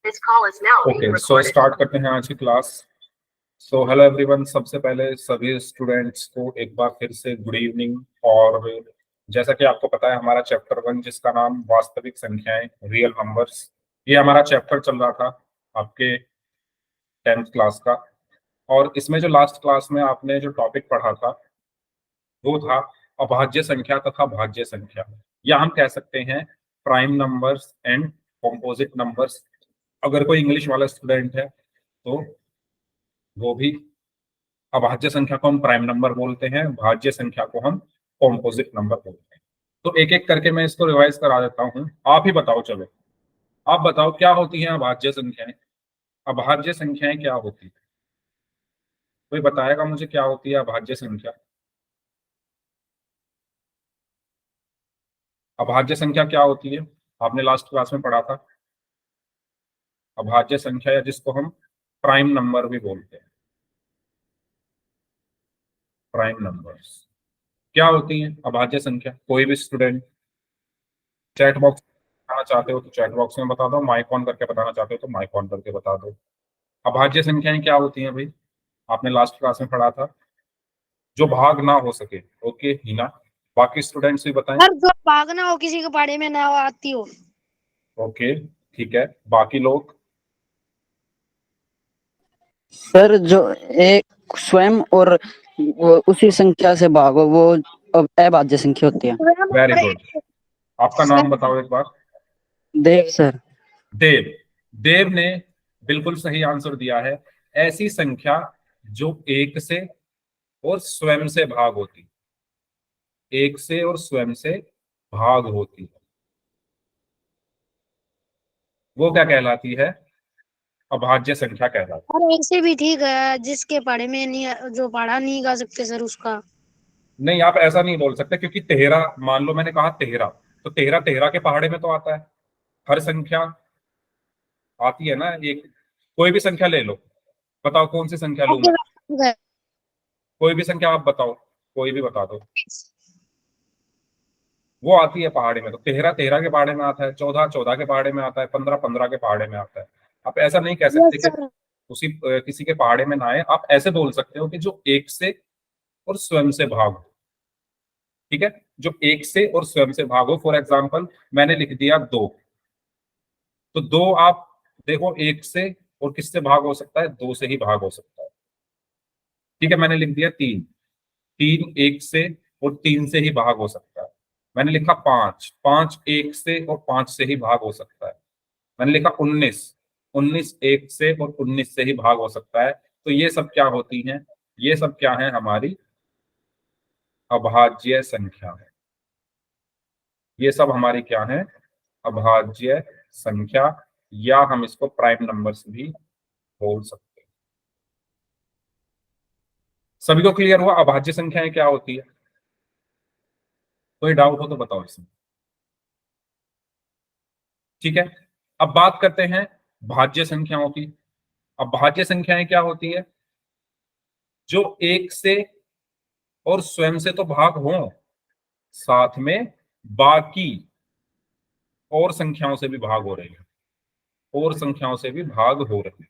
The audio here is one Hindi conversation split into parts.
ओके, सो स्टार्ट करते हैं आज की क्लास। सो हेलो एवरीवन, सबसे पहले सभी स्टूडेंट्स को एक बार फिर से गुड इवनिंग। और जैसा कि आपको पता है, हमारा चैप्टर 1 जिसका नाम वास्तविक संख्याएं, रियल नंबर्स, ये हमारा चैप्टर चल रहा था आपके 10th क्लास का। और इसमें जो लास्ट क्लास में आपने जो टॉपिक पढ़ा था वो था अभाज्य संख्या तथा भाज्य संख्या, या हम कह सकते हैं prime numbers and composite numbers. अगर कोई इंग्लिश वाला स्टूडेंट है तो वो भी अभाज्य संख्या को हम प्राइम नंबर बोलते हैं, भाज्य संख्या को हम कॉम्पोजिट नंबर बोलते हैं। तो एक एक करके मैं इसको रिवाइज करा देता हूँ, आप ही बताओ। चलो आप बताओ क्या होती हैं अभाज्य संख्याएं। अभाज्य संख्याएं क्या होती है? कोई बताएगा मुझे क्या होती है अभाज्य संख्या? अभाज्य संख्या क्या होती है? आपने लास्ट क्लास में पढ़ा था अभाज्य संख्या, या जिसको हम प्राइम नंबर भी बोलते हैं। प्राइम नंबर्स क्या होती हैं अभाज्य संख्या? कोई भी स्टूडेंट चैट बॉक्स बताना चाहते हो तो चैट बॉक्स में बता दो, माइक ऑन करके बताना चाहते हो तो माइक ऑन करके बता दो। अभाज्य संख्याएं क्या होती हैं भाई? आपने लास्ट क्लास में पढ़ा था जो भाग ना हो सके। ओके हिना, बाकी स्टूडेंट्स भी बताएं। सर जो भाग ना हो, किसी के पढ़े में ना आती हो। ओके ठीक है, बाकी लोग? सर जो एक स्वयं और वो उसी संख्या से भाग हो, वो अभाज्य संख्या होती है। Very good. आपका नाम बताओ एक बार। देव सर। देव। देव ने बिल्कुल सही आंसर दिया है। ऐसी संख्या जो एक से और स्वयं से भाग होती, एक से और स्वयं से भाग होती है, वो क्या कहलाती है? अभाज्य संख्या कहलाती और ऐसे भी ठीक है, जिसके पढ़े में नहीं, जो पढ़ा नहीं गा सकते सर उसका। है। नहीं, आप ऐसा नहीं बोल सकते, क्योंकि तेहरा, मान लो मैंने कहा तेहरा, तो तेहरा तेहरा के पहाड़े में तो आता है। हर संख्या आती है ना। एक कोई भी संख्या ले लो, बताओ कौन सी संख्या लूं मैं? कोई भी संख्या आप बताओ, कोई भी बता दो। वो आती है पहाड़े में, तो तेरह तेरह के पहाड़े में आता है, 14 14 के पहाड़े में आता है, 15 15 के पहाड़े में आता है। आप ऐसा नहीं कह सकते यस कि सर। उसी किसी के पहाड़े में ना आए। आप ऐसे बोल सकते हो कि जो एक से और स्वयं से भाग हो। ठीक है, जो एक से और स्वयं से भाग हो। फॉर एग्जाम्पल मैंने लिख दिया 2, तो 2 आप देखो, एक से और किससे भाग हो सकता है? 2 से ही भाग हो सकता है। ठीक है, मैंने लिख दिया 3, 3 एक से और 3 से ही भाग हो सकता है। मैंने लिखा 5, 5 एक से और 5 से ही भाग हो सकता है। मैंने लिखा 19, 19 एक से और 19 से ही भाग हो सकता है। तो ये सब क्या होती हैं? ये सब क्या है? हमारी अभाज्य संख्या है। ये सब हमारी क्या है? अभाज्य संख्या, या हम इसको प्राइम नंबर्स भी बोल सकते हैं। सभी को क्लियर हुआ अभाज्य संख्याएं क्या होती है? कोई डाउट हो तो बताओ इसमें। ठीक है, अब बात करते हैं भाज्य संख्याओं की। अब भाज्य संख्याएं क्या होती है? जो एक से और स्वयं से तो भाग हो, साथ में बाकी और संख्याओं से भी भाग हो रही है, और संख्याओं से भी भाग हो रही है।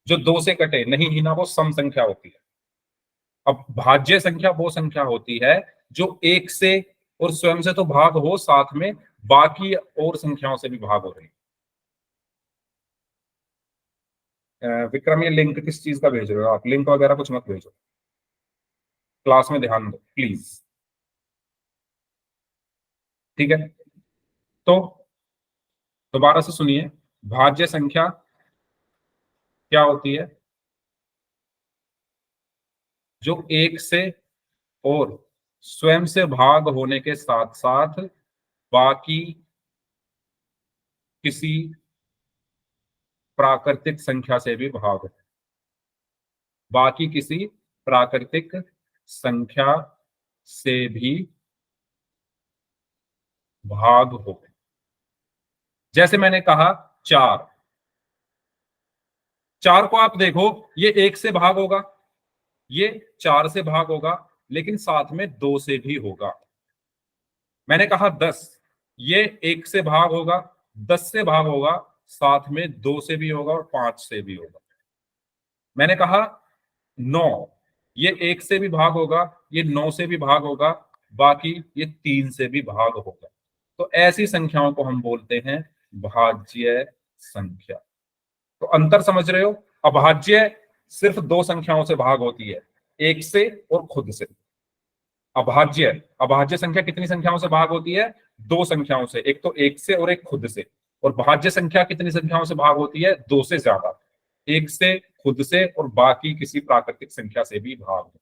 जो 2 से कटे नहीं ही ना, वो सम संख्या होती है। अब भाज्य संख्या वो संख्या होती है जो एक से और स्वयं से तो भाग हो, साथ में बाकी और संख्याओं से भी भाग हो रही है। विक्रम, ये लिंक किस चीज का भेज रहे हो आप? लिंक वगैरह कुछ मत भेजो, क्लास में ध्यान दो प्लीज। ठीक है, तो दोबारा से सुनिए, भाज्य संख्या क्या होती है? जो एक से और स्वयं से भाग होने के साथ साथ बाकी किसी प्राकृतिक संख्या से भी भाग हो, बाकी किसी प्राकृतिक संख्या से भी भाग हो। जैसे मैंने कहा 4, 4 को आप देखो, ये एक से भाग होगा, ये 4 से भाग होगा, लेकिन साथ में 2 से भी होगा। मैंने कहा 10, ये एक से भाग होगा, 10 से भाग होगा, साथ में 2 से भी होगा और 5 से भी होगा। मैंने कहा 9, ये 1 से भी भाग होगा, ये 9 से भी भाग होगा, बाकी ये 3 से भी भाग होगा। तो ऐसी संख्याओं को हम बोलते हैं भाज्य संख्या। तो अंतर समझ रहे हो? अभाज्य सिर्फ 2 संख्याओं से भाग होती है, 1 से और खुद से। अभाज्य अभाज्य संख्या कितनी संख्याओं से भाग होती है? 2 संख्याओं से, एक तो 1 से और एक खुद से। और भाज्य संख्या कितनी संख्याओं से भाग होती है? 2 से ज्यादा, 1 से, खुद से और बाकी किसी प्राकृतिक संख्या से भी भाग हो।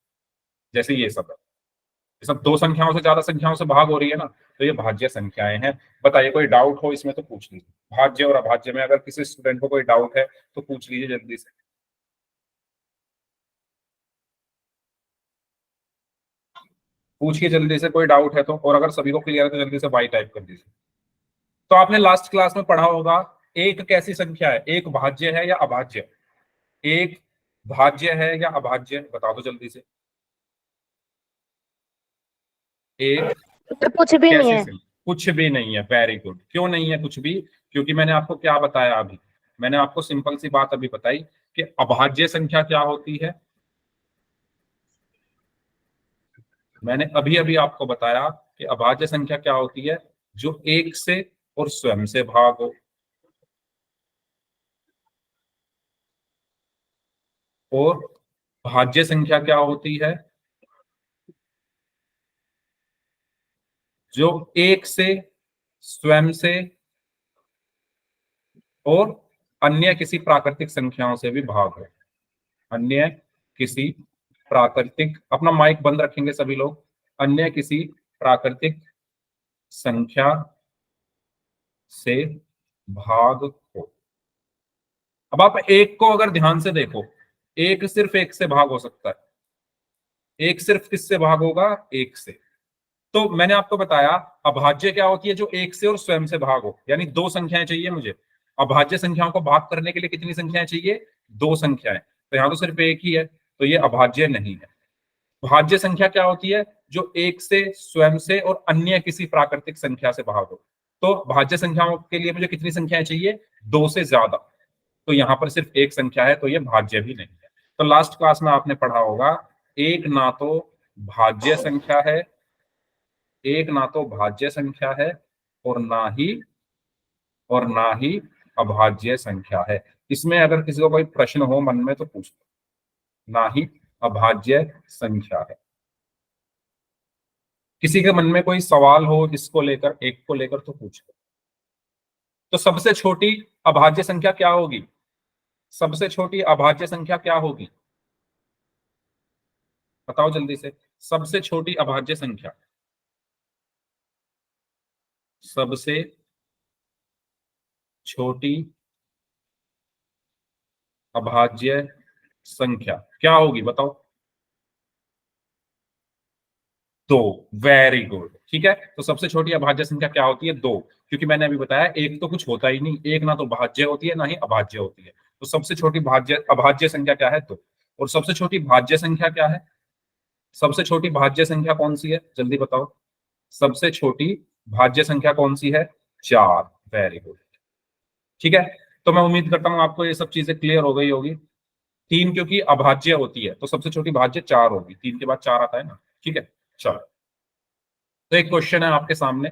जैसे ये सब है, ये सब 2 संख्याओं से ज्यादा संख्याओं से भाग हो रही है ना, तो ये भाज्य संख्याएं हैं। बताइए कोई डाउट हो इसमें तो पूछ लीजिए। भाज्य और अभाज्य में अगर किसी स्टूडेंट को कोई डाउट है तो पूछ लीजिए जल्दी से। पूछिए जल्दी से, कोई डाउट है तो। और अगर सभी को क्लियर है तो जल्दी से वाई टाइप कर दीजिए। तो आपने लास्ट क्लास में पढ़ा होगा, एक कैसी संख्या है? एक भाज्य है या अभाज्य? एक भाज्य है या अभाज्य? बता दो जल्दी से। एक तो कुछ भी नहीं कैसी है। संख्या? कुछ भी नहीं है। Very good. क्यों नहीं है कुछ भी? क्योंकि मैंने आपको क्या बताया अभी? मैंने आपको सिंपल सी बात अभी बताई कि अभाज्य संख्या क्या होती है। मैंने अभी अभी आपको बताया कि अभाज्य संख्या क्या होती है, जो 1 से और स्वयं से भाग हो। और भाज्य संख्या क्या होती है? जो 1 से, स्वयं से और अन्य किसी प्राकृतिक संख्याओं से भी भाग हो। अन्य किसी प्राकृतिक, अपना माइक बंद रखेंगे सभी लोग। अन्य किसी प्राकृतिक संख्या से भाग हो। अब आप एक को अगर ध्यान से देखो, एक सिर्फ 1 से भाग हो सकता है। एक सिर्फ किससे भाग होगा? 1 से। तो मैंने आपको बताया अभाज्य क्या होती है, जो 1 से और स्वयं से भाग हो। यानी 2 संख्याएं चाहिए मुझे। अभाज्य संख्याओं को भाग करने के लिए कितनी संख्याएं चाहिए? 2 संख्याएं। तो यहाँ तो सिर्फ एक ही है, तो ये अभाज्य नहीं है। भाज्य संख्या क्या होती है? जो 1 से, स्वयं से और अन्य किसी प्राकृतिक संख्या से भाग हो। तो भाज्य संख्याओं के लिए मुझे कितनी संख्याएं चाहिए? 2 से ज्यादा। तो यहाँ पर सिर्फ एक संख्या है, तो ये भाज्य भी नहीं है। तो लास्ट क्लास में आपने पढ़ा होगा, एक ना तो भाज्य संख्या है, एक ना तो भाज्य संख्या है और ना ही अभाज्य संख्या है। इसमें अगर किसी को कोई प्रश्न हो मन में तो पूछ लो। ना ही अभाज्य संख्या है। किसी के मन में कोई सवाल हो इसको लेकर, एक को लेकर, तो पूछ लो। तो सबसे छोटी अभाज्य संख्या क्या होगी? सबसे छोटी अभाज्य संख्या क्या होगी? बताओ जल्दी से। सबसे छोटी अभाज्य संख्या, सबसे छोटी अभाज्य संख्या क्या होगी? बताओ। 2। Very good. ठीक है, तो सबसे छोटी अभाज्य संख्या क्या होती है? 2। क्योंकि मैंने अभी बताया एक तो कुछ होता ही नहीं, एक ना तो भाज्य होती है ना ही अभाज्य होती है। तो सबसे छोटी भाज्य अभाज्य संख्या क्या है? 2। और सबसे छोटी भाज्य संख्या क्या है? सबसे छोटी भाज्य संख्या कौन सी है? जल्दी बताओ। सबसे छोटी भाज्य संख्या कौन सी है? 4। Very good. ठीक है, तो मैं उम्मीद करता हूं आपको ये सब चीजें क्लियर हो गई होगी। 3 क्योंकि अभाज्य होती है, तो सबसे छोटी भाज्य 4 होगी। 3 के बाद 4 आता है ना। ठीक है, चलो। तो एक क्वेश्चन है आपके सामने,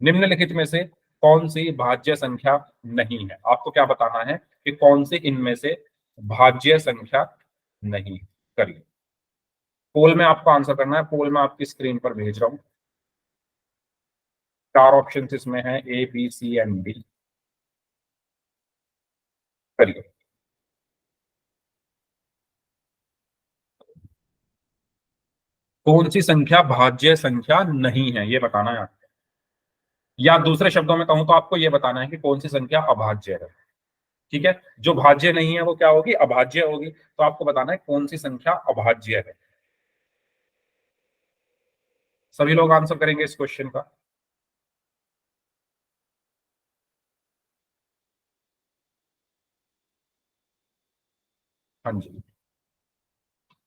निम्नलिखित में से कौन सी भाज्य संख्या नहीं है? आपको क्या बताना है कि कौन सी इनमें से भाज्य संख्या नहीं। करिए, पोल में आपको आंसर करना है। पोल में आपकी स्क्रीन पर भेज रहा हूं। 4 ऑप्शन इसमें है, A B C and D. करिए। कौन सी संख्या भाज्य संख्या नहीं है, ये बताना है आपको। या दूसरे शब्दों में कहूं तो आपको ये बताना है कि कौन सी संख्या अभाज्य है। ठीक है, जो भाज्य नहीं है वो क्या होगी? अभाज्य होगी। तो आपको बताना है कौन सी संख्या अभाज्य है। सभी लोग आंसर करेंगे इस क्वेश्चन का। हाँ जी,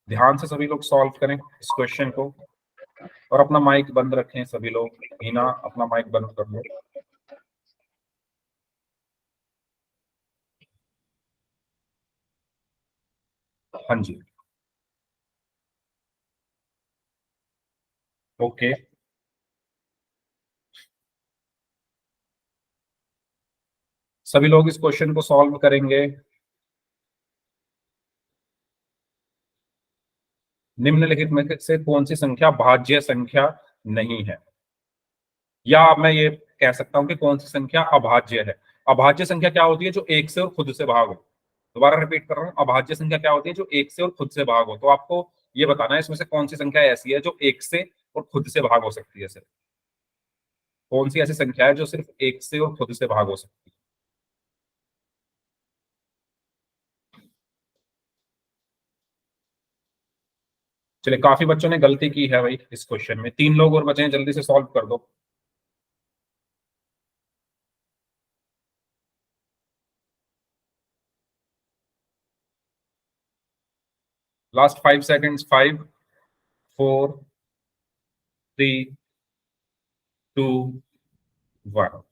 ध्यान से सभी लोग सॉल्व करें इस क्वेश्चन को और अपना माइक बंद रखें सभी लोग। हीना, अपना माइक बंद कर लो। हाँ जी, ओके। सभी लोग इस क्वेश्चन को सॉल्व करेंगे। निम्नलिखित में से कौन सी संख्या भाज्य संख्या नहीं है? या मैं ये कह सकता हूं कि कौन सी संख्या अभाज्य है। अभाज्य संख्या क्या होती है? जो एक से और खुद से भाग हो। दोबारा रिपीट कर रहा हूं, अभाज्य संख्या क्या होती है? जो एक से और खुद से भाग हो। तो आपको ये बताना है इसमें से कौन सी संख्या ऐसी है जो एक से और खुद से भाग हो सकती है। सिर्फ कौन सी ऐसी संख्या है जो सिर्फ एक से और खुद से भाग हो सकती है? चलिए, काफी बच्चों ने गलती की है भाई इस क्वेश्चन में। 3 लोग और बचे हैं, जल्दी से सॉल्व कर दो। Last 5 seconds. 5, 4, 3, 2, 1।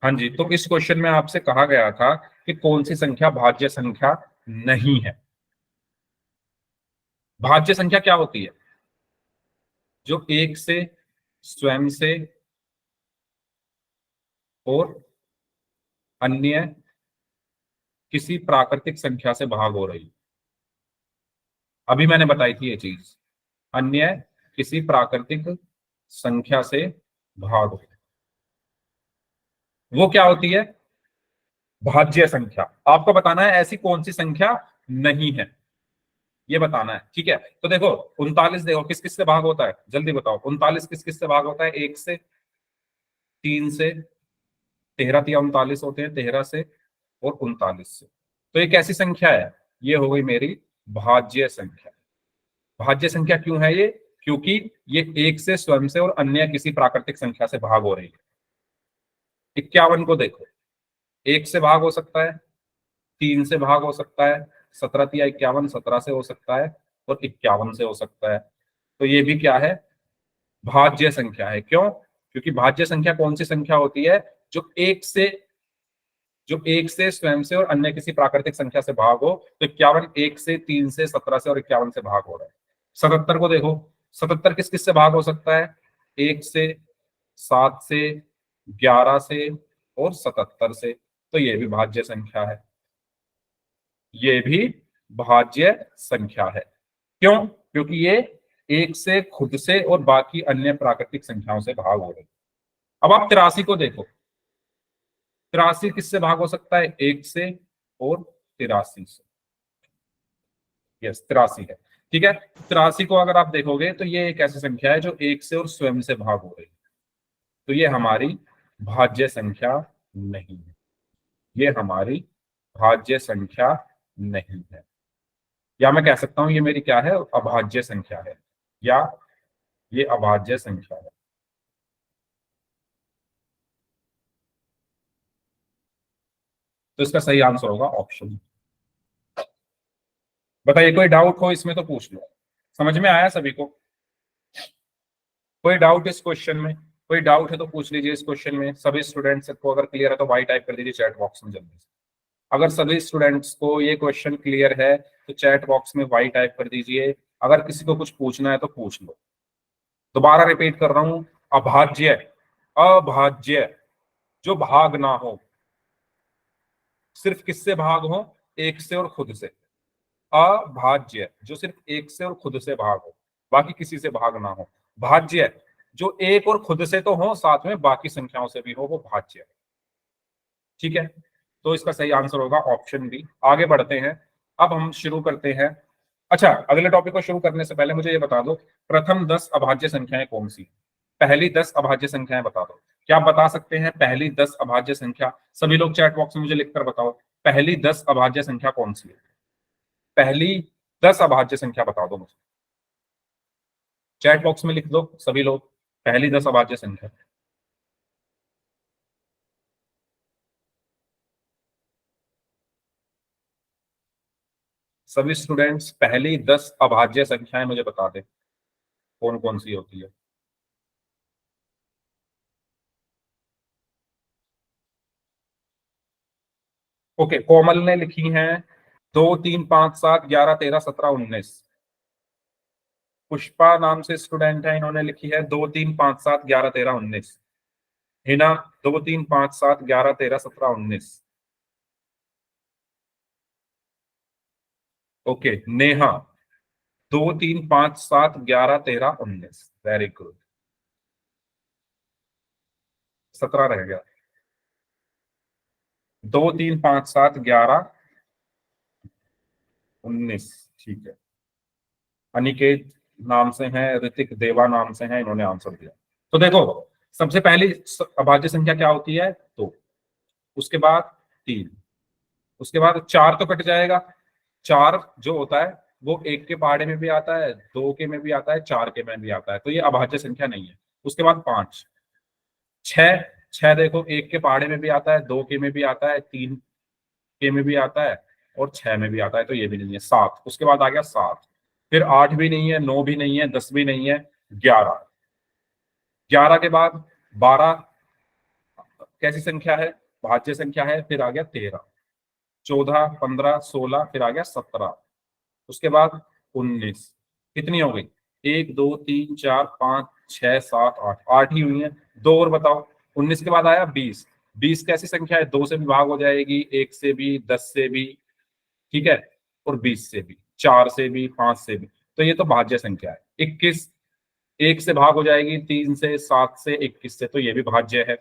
हाँ जी, तो इस क्वेश्चन में आपसे कहा गया था कि कौन सी संख्या भाज्य संख्या नहीं है। भाज्य संख्या क्या होती है? जो एक से, स्वयं से और अन्य किसी प्राकृतिक संख्या से भाग हो रही है। अभी मैंने बताई थी ये चीज। अन्य किसी प्राकृतिक संख्या से भाग हो, वो क्या होती है? भाज्य संख्या। आपको बताना है ऐसी कौन सी संख्या नहीं है, ये बताना है। ठीक है, तो देखो 39 देखो किस किस से भाग होता है, जल्दी बताओ। 39 किस किस से भाग होता है? एक से, 3 से, 13 तिया 39 होते हैं, 13 से और 39 से। तो ये कैसी संख्या है? ये हो गई मेरी भाज्य संख्या। भाज्य संख्या क्यों है ये? क्योंकि ये एक से, स्वयं से और अन्य किसी प्राकृतिक संख्या से भाग हो रही है। 51 को देखो, एक से भाग हो सकता है, 3 से भाग हो सकता है, 17 तिया 51, 17 से हो सकता है और 51 से हो सकता है। तो ये भी क्या है? भाज्य संख्या है। क्यों? क्योंकि भाज्य संख्या कौन सी संख्या होती है? जो एक से स्वयं से और अन्य किसी प्राकृतिक संख्या से भाग हो। तो 51 एक से, 3 से, 17 से और 51 से भाग हो रहा है। 77 को देखो, 77 किस किस से भाग हो सकता है? एक से, 7 से, 11 से और 77 से। तो ये भी भाज्य संख्या है। ये भी भाज्य संख्या है। क्यों? क्योंकि ये एक से, खुद से और बाकी अन्य प्राकृतिक संख्याओं से भाग हो रही है। अब आप 83 को देखो, 83 किससे भाग हो सकता है? एक से और 83 से। यस, 83 है। ठीक है, 83 को अगर आप देखोगे तो ये एक ऐसी संख्या है जो एक से और स्वयं से भाग हो रही है। तो ये हमारी भाज्य संख्या नहीं है। ये हमारी भाज्य संख्या नहीं है। या मैं कह सकता हूं ये मेरी क्या है? अभाज्य संख्या है, या ये अभाज्य संख्या है। तो इसका सही आंसर होगा ऑप्शन। बताइए, कोई डाउट हो इसमें तो पूछ लो। समझ में आया सभी को? कोई डाउट इस क्वेश्चन में? कोई डाउट है तो पूछ लीजिए इस क्वेश्चन में। सभी स्टूडेंट्स को अगर क्लियर है तो वाई टाइप कर दीजिए चैट बॉक्स में जल्दी से। अगर सभी स्टूडेंट्स को ये क्वेश्चन क्लियर है तो चैट बॉक्स में वाई टाइप कर दीजिए। अगर किसी को कुछ पूछना है तो पूछ लो। दोबारा रिपीट कर रहा हूं, अभाज्य, अभाज्य जो भाग ना हो, सिर्फ किससे भाग हो? एक से और खुद से। अभाज्य जो सिर्फ एक से और खुद से भाग हो, बाकी किसी से भाग ना हो। भाज्य जो एक और खुद से तो हो, साथ में बाकी संख्याओं से भी हो, वो भाज्य है। ठीक है, तो इसका सही आंसर होगा ऑप्शन बी। आगे बढ़ते हैं, अब हम शुरू करते हैं। अच्छा, अगले टॉपिक को शुरू करने से पहले मुझे ये बता दो, प्रथम 10 अभाज्य संख्याएं कौन सी? पहली 10 अभाज्य संख्याएं बता दो। क्या आप बता सकते हैं पहली 10 अभाज्य संख्या? सभी लोग चैट बॉक्स में मुझे लिखकर बताओ, पहली 10 अभाज्य संख्या कौन सी है? पहली 10 अभाज्य संख्या बता दो मुझे। चैट बॉक्स में लिख दो सभी लोग, पहली 10 अभाज्य संख्या। सभी स्टूडेंट्स पहली 10 अभाज्य संख्याएं मुझे बता दें कौन कौन सी होती है। ओके, कोमल ने लिखी हैं 2 3 5 7 11 13 17 19। पुष्पा नाम से स्टूडेंट है, इन्होंने लिखी है 2 3 5 7 11 13 19। Hina 2 3 5 7 11 13 17 19। Okay, Neha 2 3 5 7 11 13 19। Very good, 17 रह गया। 2 3 5 7 11 19, ठीक है। अनिकेत नाम से हैं, ऋतिक देवा नाम से हैं, इन्होंने आंसर दिया। तो देखो, सबसे पहली अभाज्य संख्या क्या होती है? 2, उसके बाद 3, उसके बाद 4 तो कट जाएगा। 4 जो होता है वो 1 के पहाड़े में भी आता है, 2 के में भी आता है, 4 के में भी आता है, तो ये अभाज्य संख्या नहीं है। उसके बाद 5, 6, 6 देखो 1 के पहाड़े में भी आता है, 2 के में भी आता है, 3 के में भी आता है और 6 में भी आता है, तो ये भी नहीं है। 7, उसके बाद आ गया 7, फिर 8 भी नहीं है, 9 भी नहीं है, 10 भी नहीं है, 11, 11 के बाद 12 कैसी संख्या है? भाज्य संख्या है। फिर आ गया 13, 14, 15, 16, फिर आ गया 17, उसके बाद 19। कितनी हो गई? 1 2 3 4 5 6 7 8, 8 ही हुई है। 2 और बताओ। 19 के बाद आया 20, 20 कैसी संख्या है? 2 से भी भाग हो जाएगी, 1 से भी, 10 से भी, ठीक है, और 20 से भी, 4 से भी, 5 से भी, तो ये तो भाज्य संख्या है। 21 1 से भाग हो जाएगी, 3 से, 7 से, 21 से, तो ये भी भाज्य है।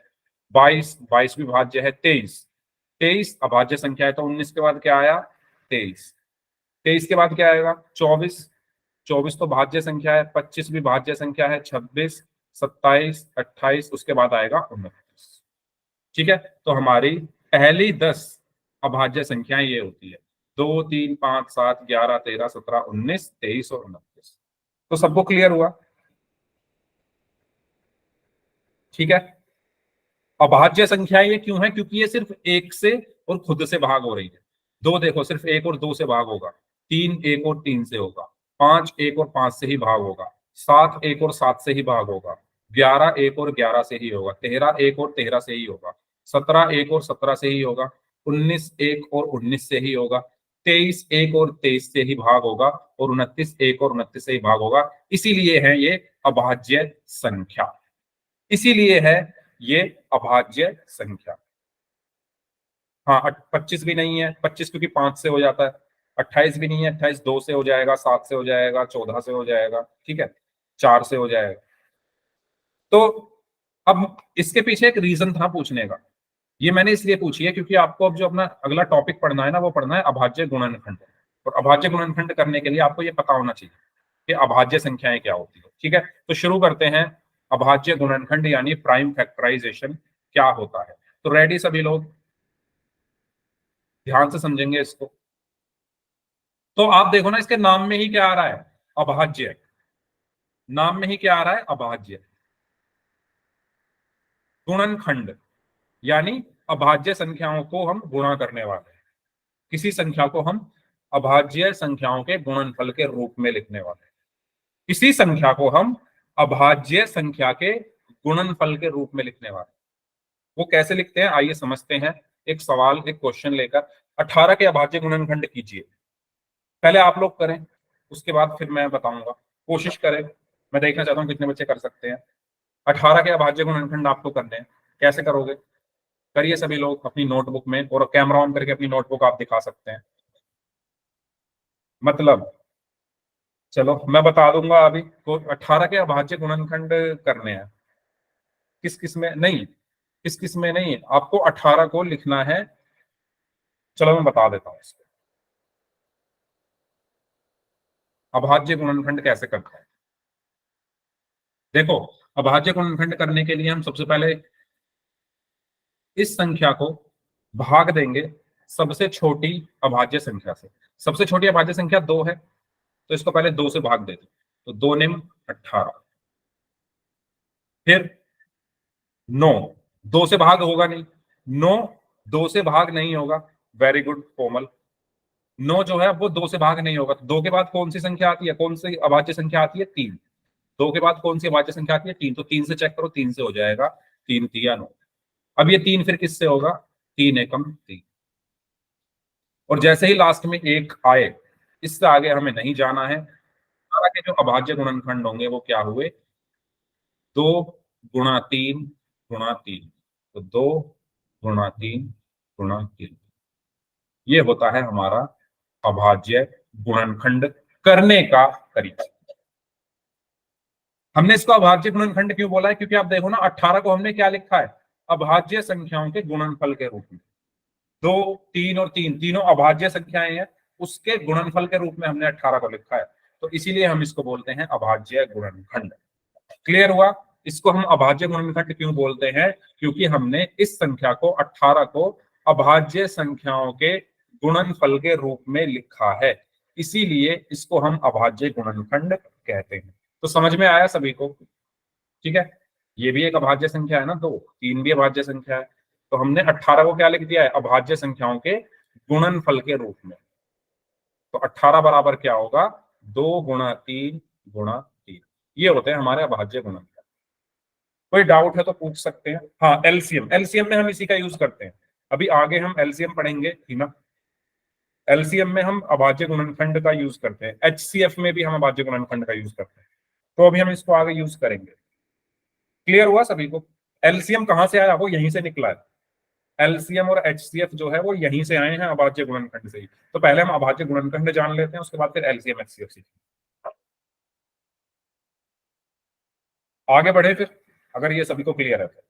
22 22 भी भाज्य है। 23 23 अभाज्य संख्या है, तो 19 के बाद क्या आया? 23 23 के बाद क्या आएगा? 24 24 तो भाज्य संख्या है। 25 भी भाज्य संख्या है। 26 27 28, उसके बाद आएगा 29। ठीक है, तो हमारी पहली 10 अभाज्य संख्याएं ये होती है 2 3 5 7 11 13 17 19 23 और 29। तो सबको क्लियर हुआ? ठीक है। अभाज्य संख्या ये क्यों है? क्योंकि ये सिर्फ 1 से और खुद से भाग हो रही है। 2 देखो सिर्फ 1 और 2 से भाग होगा, 3 1 और 3 से होगा, 5 1 और 5 से ही भाग होगा, 7 1 और 7 से ही भाग होगा, 11 1 और 11 से ही होगा, 13 1 और 13 से ही होगा, 17 1 और 17 से ही होगा, 19 1 और 19 से ही होगा, 23 1 और 23 से ही भाग होगा, और 29 1 और 29 से ही भाग होगा। इसीलिए है ये अभाज्य संख्या, इसीलिए है ये अभाज्य संख्या। हाँ, 25 भी नहीं है, 25 क्योंकि 5 से हो जाता है। 28 भी नहीं है, 28 2 से हो जाएगा, 7 से हो जाएगा, 14 से हो जाएगा, ठीक है, 4 से हो जाएगा। तो अब इसके पीछे एक रीजन था पूछने का, ये मैंने इसलिए पूछी है क्योंकि आपको अब जो अपना अगला टॉपिक पढ़ना है ना, वो पढ़ना है अभाज्य गुणनखंड। और अभाज्य गुणनखंड करने के लिए आपको ये पता होना चाहिए कि अभाज्य संख्याएं क्या होती है। ठीक है, तो शुरू करते हैं। अभाज्य गुणनखंड यानी प्राइम फैक्टराइजेशन क्या होता है? तो रेडी सभी लोग? ध्यान से समझेंगे इसको। तो आप देखो ना, इसके नाम में ही क्या आ रहा है? अभाज्य। नाम में ही क्या आ रहा है? अभाज्य। गुणनखंड यानी अभाज्य संख्याओं को हम गुणा करने वाले हैं, किसी संख्या को हम अभाज्य संख्याओं के गुणनफल के रूप में लिखने वाले हैं, किसी संख्या को हम अभाज्य संख्या के गुणनफल के रूप में लिखने वाले हैं। वो कैसे लिखते हैं आइए समझते हैं। एक सवाल, एक क्वेश्चन लेकर 18 के अभाज्य गुणनखंड कीजिए। पहले आप लोग करें, उसके बाद फिर मैं बताऊंगा। कोशिश करें, मैं देखना चाहता हूं कितने बच्चे कर सकते हैं। 18 के अभाज्य गुणनखंड आपको करने हैं। कैसे करोगे? करिए सभी लोग अपनी नोटबुक में, और कैमरा ऑन करके अपनी नोटबुक आप दिखा सकते हैं। मतलब चलो मैं बता दूंगा अभी। तो 18 के अभाज्य गुणनखंड करने हैं। किस किस में नहीं, किस किस में नहीं, आपको 18 को लिखना है। चलो मैं बता देता हूँ इसको, अभाज्य गुणनखंड कैसे करते हैं। देखो, अभाज्य गुणनखंड करने के लिए हम सबसे पहले इस संख्या को भाग देंगे सबसे छोटी अभाज्य संख्या से। सबसे छोटी अभाज्य संख्या 2 है, तो इसको पहले 2 से भाग दे दो, तो 2 निम 18। फिर 9, 2 से भाग होगा नहीं, 9 2 से भाग नहीं होगा। वेरी गुड कोमल, 9 जो है वो 2 से भाग नहीं होगा। तो 2 के बाद कौन सी संख्या आती है, कौन सी अभाज्य संख्या आती है? 3। 2 के बाद कौन सी अभाज्य संख्या आती है? 3। तो 3 से चेक करो, 3 से हो जाएगा, 3 3 9। अब ये 3 फिर किससे होगा? 3 एकम 3। और जैसे ही लास्ट में एक आए, इससे आगे हमें नहीं जाना है। सारा के जो अभाज्य गुणनखंड होंगे वो क्या हुए, 2 × 3 × 3, तो 2 × 3 × 3, ये होता है हमारा अभाज्य गुणनखंड करने का तरीका। हमने इसको अभाज्य गुणनखंड क्यों बोला है, क्योंकि आप देखो ना 18 को हमने क्या लिखा है, अभाज्य संख्याओं के गुणनफल के रूप में। 2, 3 और 3 तीनों अभाज्य संख्याएं हैं, उसके गुणनफल के रूप में हमने 18 को लिखा है, तो इसीलिए हम इसको बोलते हैं अभाज्य गुणनखंड। क्लियर हुआ? इसको हम अभाज्य गुणनखंड क्यों बोलते हैं, क्योंकि हमने इस संख्या को 18 को अभाज्य संख्याओं के गुणनफल के रूप में लिखा है, इसीलिए इसको हम अभाज्य गुणनखंड कहते हैं। तो समझ में आया सभी को? ठीक है, ये भी एक अभाज्य संख्या है ना, 2, 3 भी अभाज्य संख्या है, तो हमने 18 को क्या लिख दिया है, अभाज्य संख्याओं के गुणनफल के रूप में। तो 18 बराबर क्या होगा, 2 × 3 × 3, ये होते हैं हमारे अभाज्य गुणनफल। कोई डाउट है तो पूछ सकते हैं। हाँ, एलसीएम, एलसीएम में हम इसी का यूज करते हैं, अभी आगे हम एलसीएम पढ़ेंगे, ठीक ना। एलसीएम में हम अभाज्य गुणनखंड का यूज करते हैं, एचसीएफ में भी हम अभाज्य गुणनखंड का यूज करते हैं, तो अभी हम इसको आगे यूज करेंगे। क्लियर हुआ सभी को? एलसीएम कहां से आया, वो यहीं से निकला है। एलसीएम और एचसीएफ जो है वो यहीं से आए हैं, अभाज्य गुणनखंड से ही। तो पहले हम अभाज्य गुणनखंड जान लेते हैं, उसके बाद फिर एलसीएम एचसीएफ सीखेंगे। आगे बढ़े फिर, अगर ये सभी को क्लियर है तो।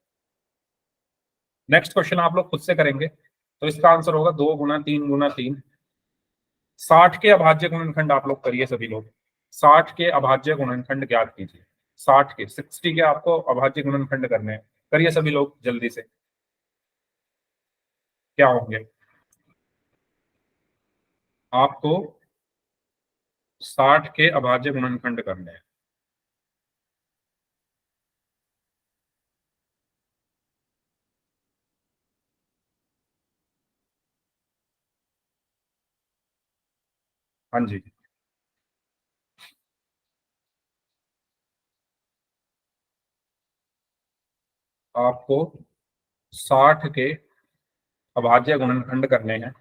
नेक्स्ट क्वेश्चन आप लोग खुद से करेंगे, तो इसका आंसर होगा 2 × 3 × 3। 60 के अभाज्य गुणनखंड आप लोग करिए सभी लोग, 60 के अभाज्य गुणनखंड ज्ञात कीजिए। 60 के आपको अभाज्य गुणनखंड करने हैं, करिए सभी लोग जल्दी से। क्या होंगे आपको, 60 के अभाज्य गुणनखंड करने हैं। हाँ जी, आपको 60 के अभाज्य गुणनखंड करने हैं।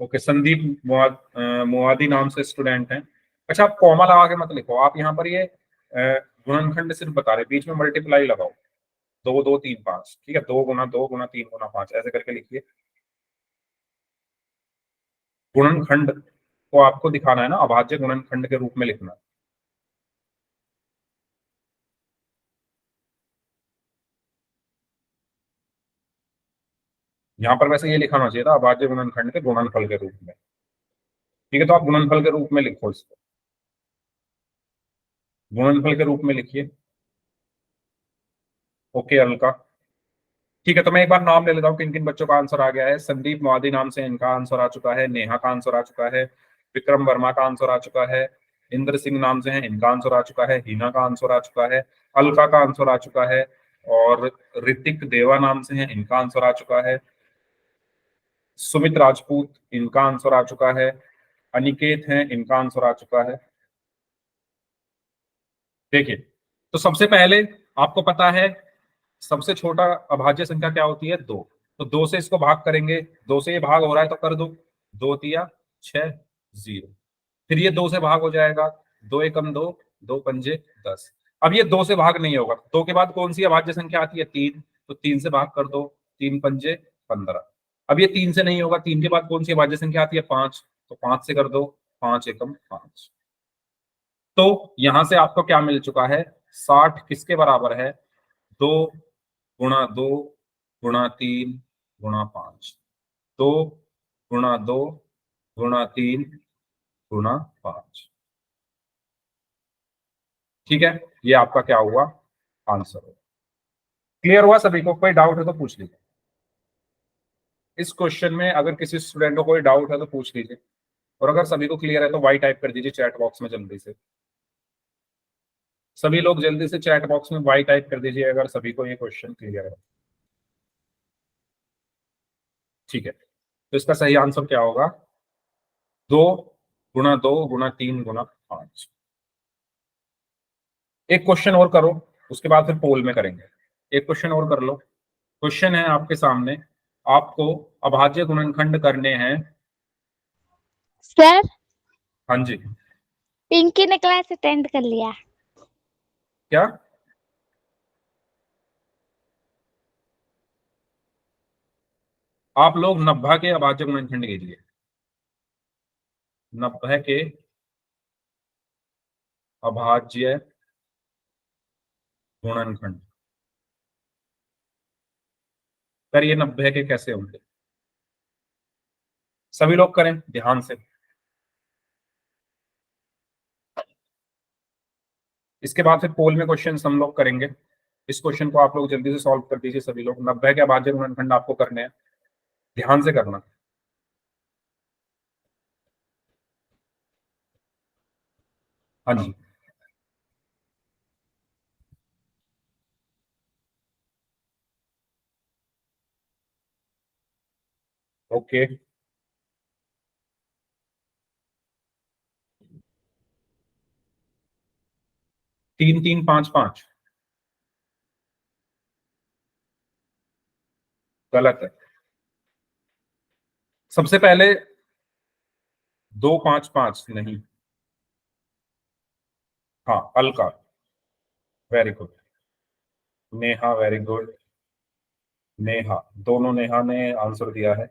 ओके, संदीप मुआदी नाम से स्टूडेंट हैं। अच्छा, आप कॉमा लगा के मत लिखो, आप यहाँ पर ये गुणनखंड सिर्फ बता रहे, बीच में मल्टीप्लाई लगाओ, 2 2 3 5, ठीक है, 2 × 2 × 3 × 5 ऐसे करके लिखिए। गुणनखंड को आपको दिखाना है ना, अभाज्य गुणनखंड के रूप में लिखना है। यहाँ पर वैसे ये लिखाना चाहिए था, अभाज्य गुणनखंड के गुणनफल के रूप में। ठीक है, तो आप गुणनफल के रूप में लिखो इसको, गुणनफल के रूप में लिखिए। ओके अलका, ठीक है, तो मैं एक बार नाम ले लेता हूँ किन किन बच्चों का आंसर आ गया है। संदीप मुआदी नाम से इनका आंसर आ चुका है, नेहा का आंसर आ चुका है, विक्रम वर्मा का आंसर आ चुका है, इंद्र सिंह नाम से है, इनका आंसर आ चुका है, हिना का आंसर आ चुका है, अलका का आंसर आ चुका है, और ऋतिक देवा नाम से है, इनका आंसर आ चुका है, सुमित राजपूत, इनका आंसर आ चुका है, अनिकेत हैं, इनका आंसर आ चुका है। देखिए, तो सबसे पहले आपको पता है सबसे छोटा अभाज्य संख्या क्या होती है, 2। तो 2 से इसको भाग करेंगे, 2 से ये भाग हो रहा है तो कर दो, 2 तिया 6 0। फिर ये 2 से भाग हो जाएगा, 2 एकम 2, 2 पंजे 10। अब ये 2 से भाग नहीं होगा, 2 के बाद कौन सी अभाज्य संख्या आती है, 3, तो 3 से भाग कर दो, 3 पंजे 15। अब ये 3 से नहीं होगा, 3 के बाद कौन सी अभाज्य संख्या आती है, 5, तो 5 से कर दो, 5 एकम 5। तो यहां से आपको क्या मिल चुका है, 60 किसके बराबर है, 2 × 2 × 3 × 5, 2 × 2 × 3 × 5। ठीक है, ये आपका क्या हुआ, आंसर हुआ। क्लियर हुआ सभी को? कोई डाउट है तो पूछ लीजिए। इस क्वेश्चन में अगर किसी स्टूडेंट को कोई डाउट है तो पूछ लीजिए, और अगर सभी को क्लियर है तो वाई टाइप कर दीजिए चैट बॉक्स में जल्दी से। सभी लोग जल्दी से चैट बॉक्स में वाई टाइप कर दीजिए अगर सभी को ये क्वेश्चन क्लियर है। ठीक है, तो इसका सही आंसर क्या होगा, 2 × 2 × 3 × 5। एक क्वेश्चन और करो, उसके बाद फिर पोल में करेंगे। एक क्वेश्चन और कर लो। क्वेश्चन है आपके सामने, आपको अभाज्य गुणनखंड करने हैं। सर हाँ जी, पिंकी ने क्लास अटेंड कर लिया। क्या? आप लोग नब्बा के अभाज्य गुणनखंड कीजिए। नब्बे के अभाज्य गुणनखंड करिए। 90 के कैसे होंगे? सभी लोग करें ध्यान से। इसके बाद फिर पोल में क्वेश्चन हम लोग करेंगे। इस क्वेश्चन को आप लोग जल्दी से सॉल्व कर दीजिए सभी लोग। 90 के अभाज्य गुणनखंड आपको करने हैं, ध्यान से करना। हाँ जी, ओके। 3 3 5 5 गलत है। सबसे पहले 2 5 5 नहीं, हाँ Alka, very good. Neha, very good. Neha, दोनों नेहा ने आंसर दिया है।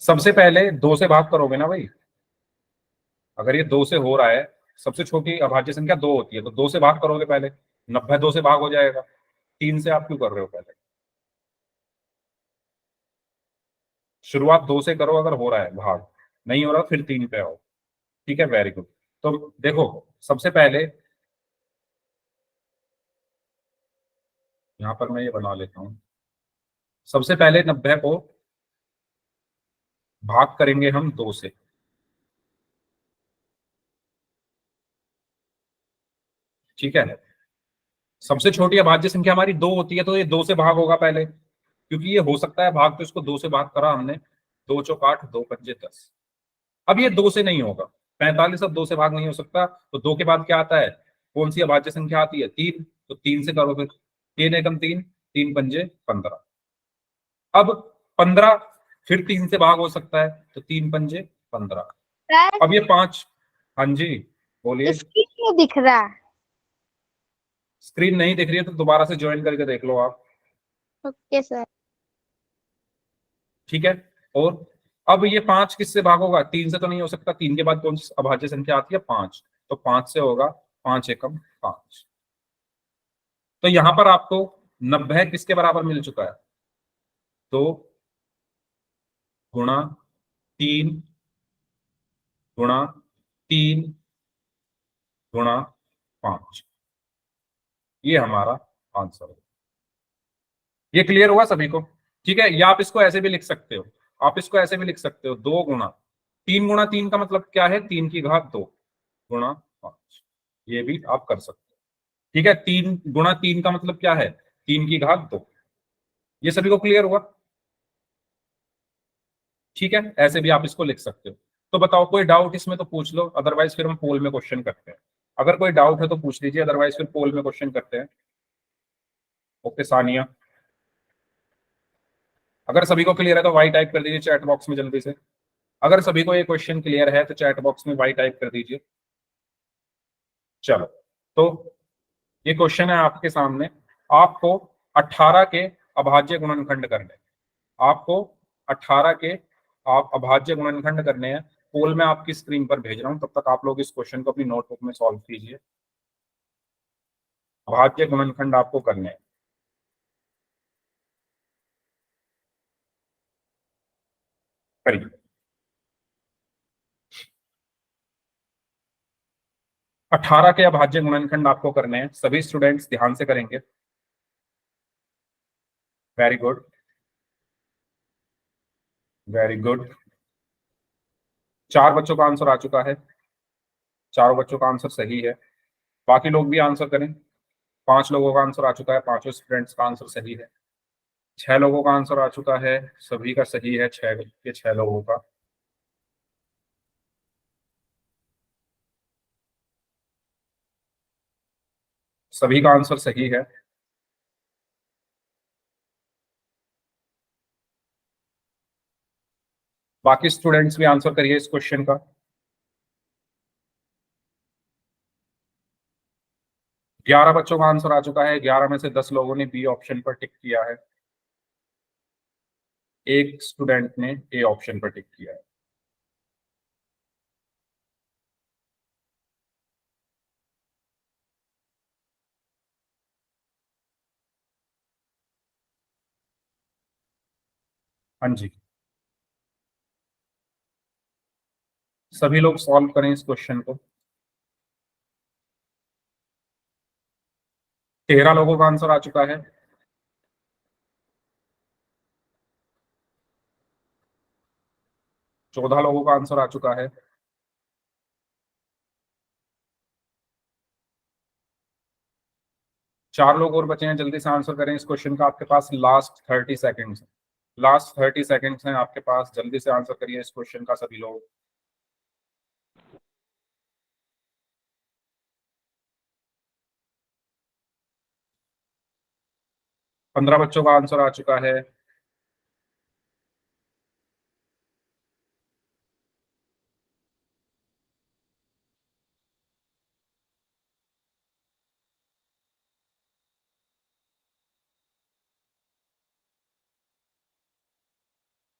सबसे पहले 2 से भाग करोगे ना भाई। अगर ये 2 से हो रहा है, सबसे छोटी अभाज्य संख्या 2 होती है, तो 2 से भाग करोगे पहले। 90 2 से भाग हो जाएगा। 3 से आप क्यों कर रहे हो? पहले शुरुआत 2 से करो, अगर हो रहा है भाग, नहीं हो रहा फिर 3 पे आओ। ठीक है, वेरी गुड। तो देखो, सबसे पहले यहां पर मैं ये बना लेता हूं। सबसे पहले 90 को भाग करेंगे हम 2 से। ठीक है, सबसे छोटी अभाज्य संख्या हमारी 2 होती है, तो ये 2 से भाग होगा पहले, क्योंकि ये हो सकता है भाग, तो इसको 2 से भाग करा हमने। 2 चौक 8, 2 पंजे 10। अब ये 2 से नहीं होगा, 45 अब 2 से भाग नहीं हो सकता, तो 2 के बाद क्या आता है? कौन सी अभाज्य संख्या आती है? 3। तो 3 से करो फिर। 3 एकम 3, 3 पंजे 15। अब 15 फिर 3 से भाग हो सकता है, तो 3 पंजे 15। सर अब ये 5। हाँ जी, बोलिए। स्क्रीन में दिख रहा। स्क्रीन नहीं दिख रही है तो दोबारा से ज्वाइन करके देख लो आप। Okay sir. ठीक है, और अब ये 5 किससे भाग होगा? 3 से तो नहीं हो सकता। 3 के बाद कौन सी अभाज्य संख्या आती है? 5। तो 5 से होगा, 5 एकम 5। तो यहां पर आपको 90 किसके बराबर मिल चुका है? 2 गुणा 3 गुणा 3 गुणा 5। ये हमारा आंसर है। ये क्लियर हुआ सभी को? ठीक है, या आप इसको ऐसे भी लिख सकते हो। आप इसको ऐसे भी लिख सकते हो, 2 गुणा 3 गुणा 3 का मतलब क्या है? 3 की घात 2 गुणा 5। ये भी आप कर सकते हो। ठीक है, 3 गुणा 3 का मतलब क्या है? 3 की घात 2। ये सभी को क्लियर हुआ? ठीक है, ऐसे भी आप इसको लिख सकते हो। तो बताओ, कोई डाउट इसमें तो पूछ लो, अदरवाइज फिर हम पोल में क्वेश्चन करते हैं। अगर कोई डाउट है तो पूछ लीजिए, अदरवाइज फिर पोल में क्वेश्चन करते हैं। ओके सानिया, अगर सभी को क्लियर है तो वाई टाइप कर दीजिए चैट बॉक्स में जल्दी से। अगर सभी को ये क्वेश्चन क्लियर है तो चैट बॉक्स में वाई टाइप कर दीजिए। चलो, तो ये क्वेश्चन है आपके सामने, आपको 18 के अभाज्य गुणनखंड करने हैं। आपको 18 के आप अभाज्य गुणनखंड करने हैं। पोल में आपकी स्क्रीन पर भेज रहा हूं, तब तक आप लोग इस क्वेश्चन को अपनी नोटबुक में सॉल्व कीजिए। अभाज्य गुणनखंड आपको करने हैं। करिए। 18 के अभाज्य गुणनखंड आपको करने हैं, सभी स्टूडेंट्स ध्यान से करेंगे। Very good, very good. 4 बच्चों का आंसर आ चुका है। चारों बच्चों का आंसर सही है। बाकी लोग भी आंसर करें। 5 लोगों का आंसर आ चुका है, पांचों स्टूडेंट्स का आंसर सही है। 6 लोगों का आंसर आ चुका है, सभी का सही है, 6 के 6 लोगों का। सभी का आंसर सही है। बाकी स्टूडेंट्स भी आंसर करिए इस क्वेश्चन का। 11 बच्चों का आंसर आ चुका है। 11 में से 10 लोगों ने बी ऑप्शन पर टिक किया है, एक स्टूडेंट ने ए ऑप्शन पर टिक किया है। हाँ जी, सभी लोग सॉल्व करें इस क्वेश्चन को। 13 लोगों का आंसर आ चुका है। 14 लोगों का आंसर आ चुका है। 4 लोग और बचे हैं, जल्दी से आंसर करें इस क्वेश्चन का। आपके पास लास्ट 30 सेकेंड्स है। लास्ट 30 सेकेंड्स हैं आपके पास, जल्दी से आंसर करिए इस क्वेश्चन का सभी लोग। 15 बच्चों का आंसर आ चुका है।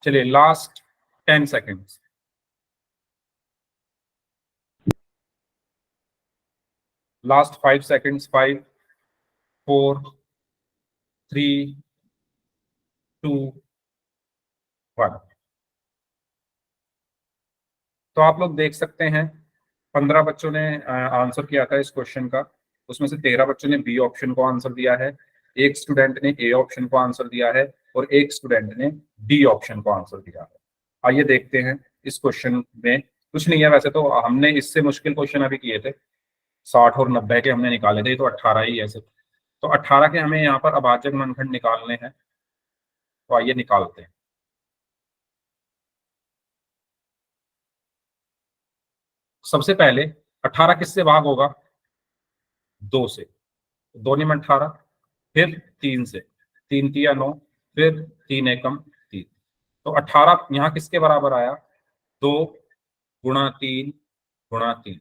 चलिए लास्ट 10 सेकेंड्स। Last 5 seconds. 5, 4, 3, 2, 1। तो आप लोग देख सकते हैं 15 बच्चों ने आंसर किया था इस क्वेश्चन का। उसमें से 13 बच्चों ने बी ऑप्शन को आंसर दिया है, एक स्टूडेंट ने ए ऑप्शन को आंसर दिया है और एक स्टूडेंट ने डी ऑप्शन को आंसर दिया है। आइए देखते हैं इस क्वेश्चन में। कुछ नहीं है वैसे तो, हमने इससे मुश्किल क्वेश्चन अभी किए थे, 60 और 90 के हमने निकाले थे, तो 18 ही ऐसे। तो 18 के हमें यहाँ पर अभाज्य गुणनखंड निकालने हैं, तो आइए निकालते हैं। सबसे पहले 18 किससे भाग होगा? 2 से। 2 निम 18, फिर 3 से, 3 तिया 9, फिर 3 एकम 3। तो 18 यहाँ किसके बराबर आया? 2 गुणा 3 गुणा 3,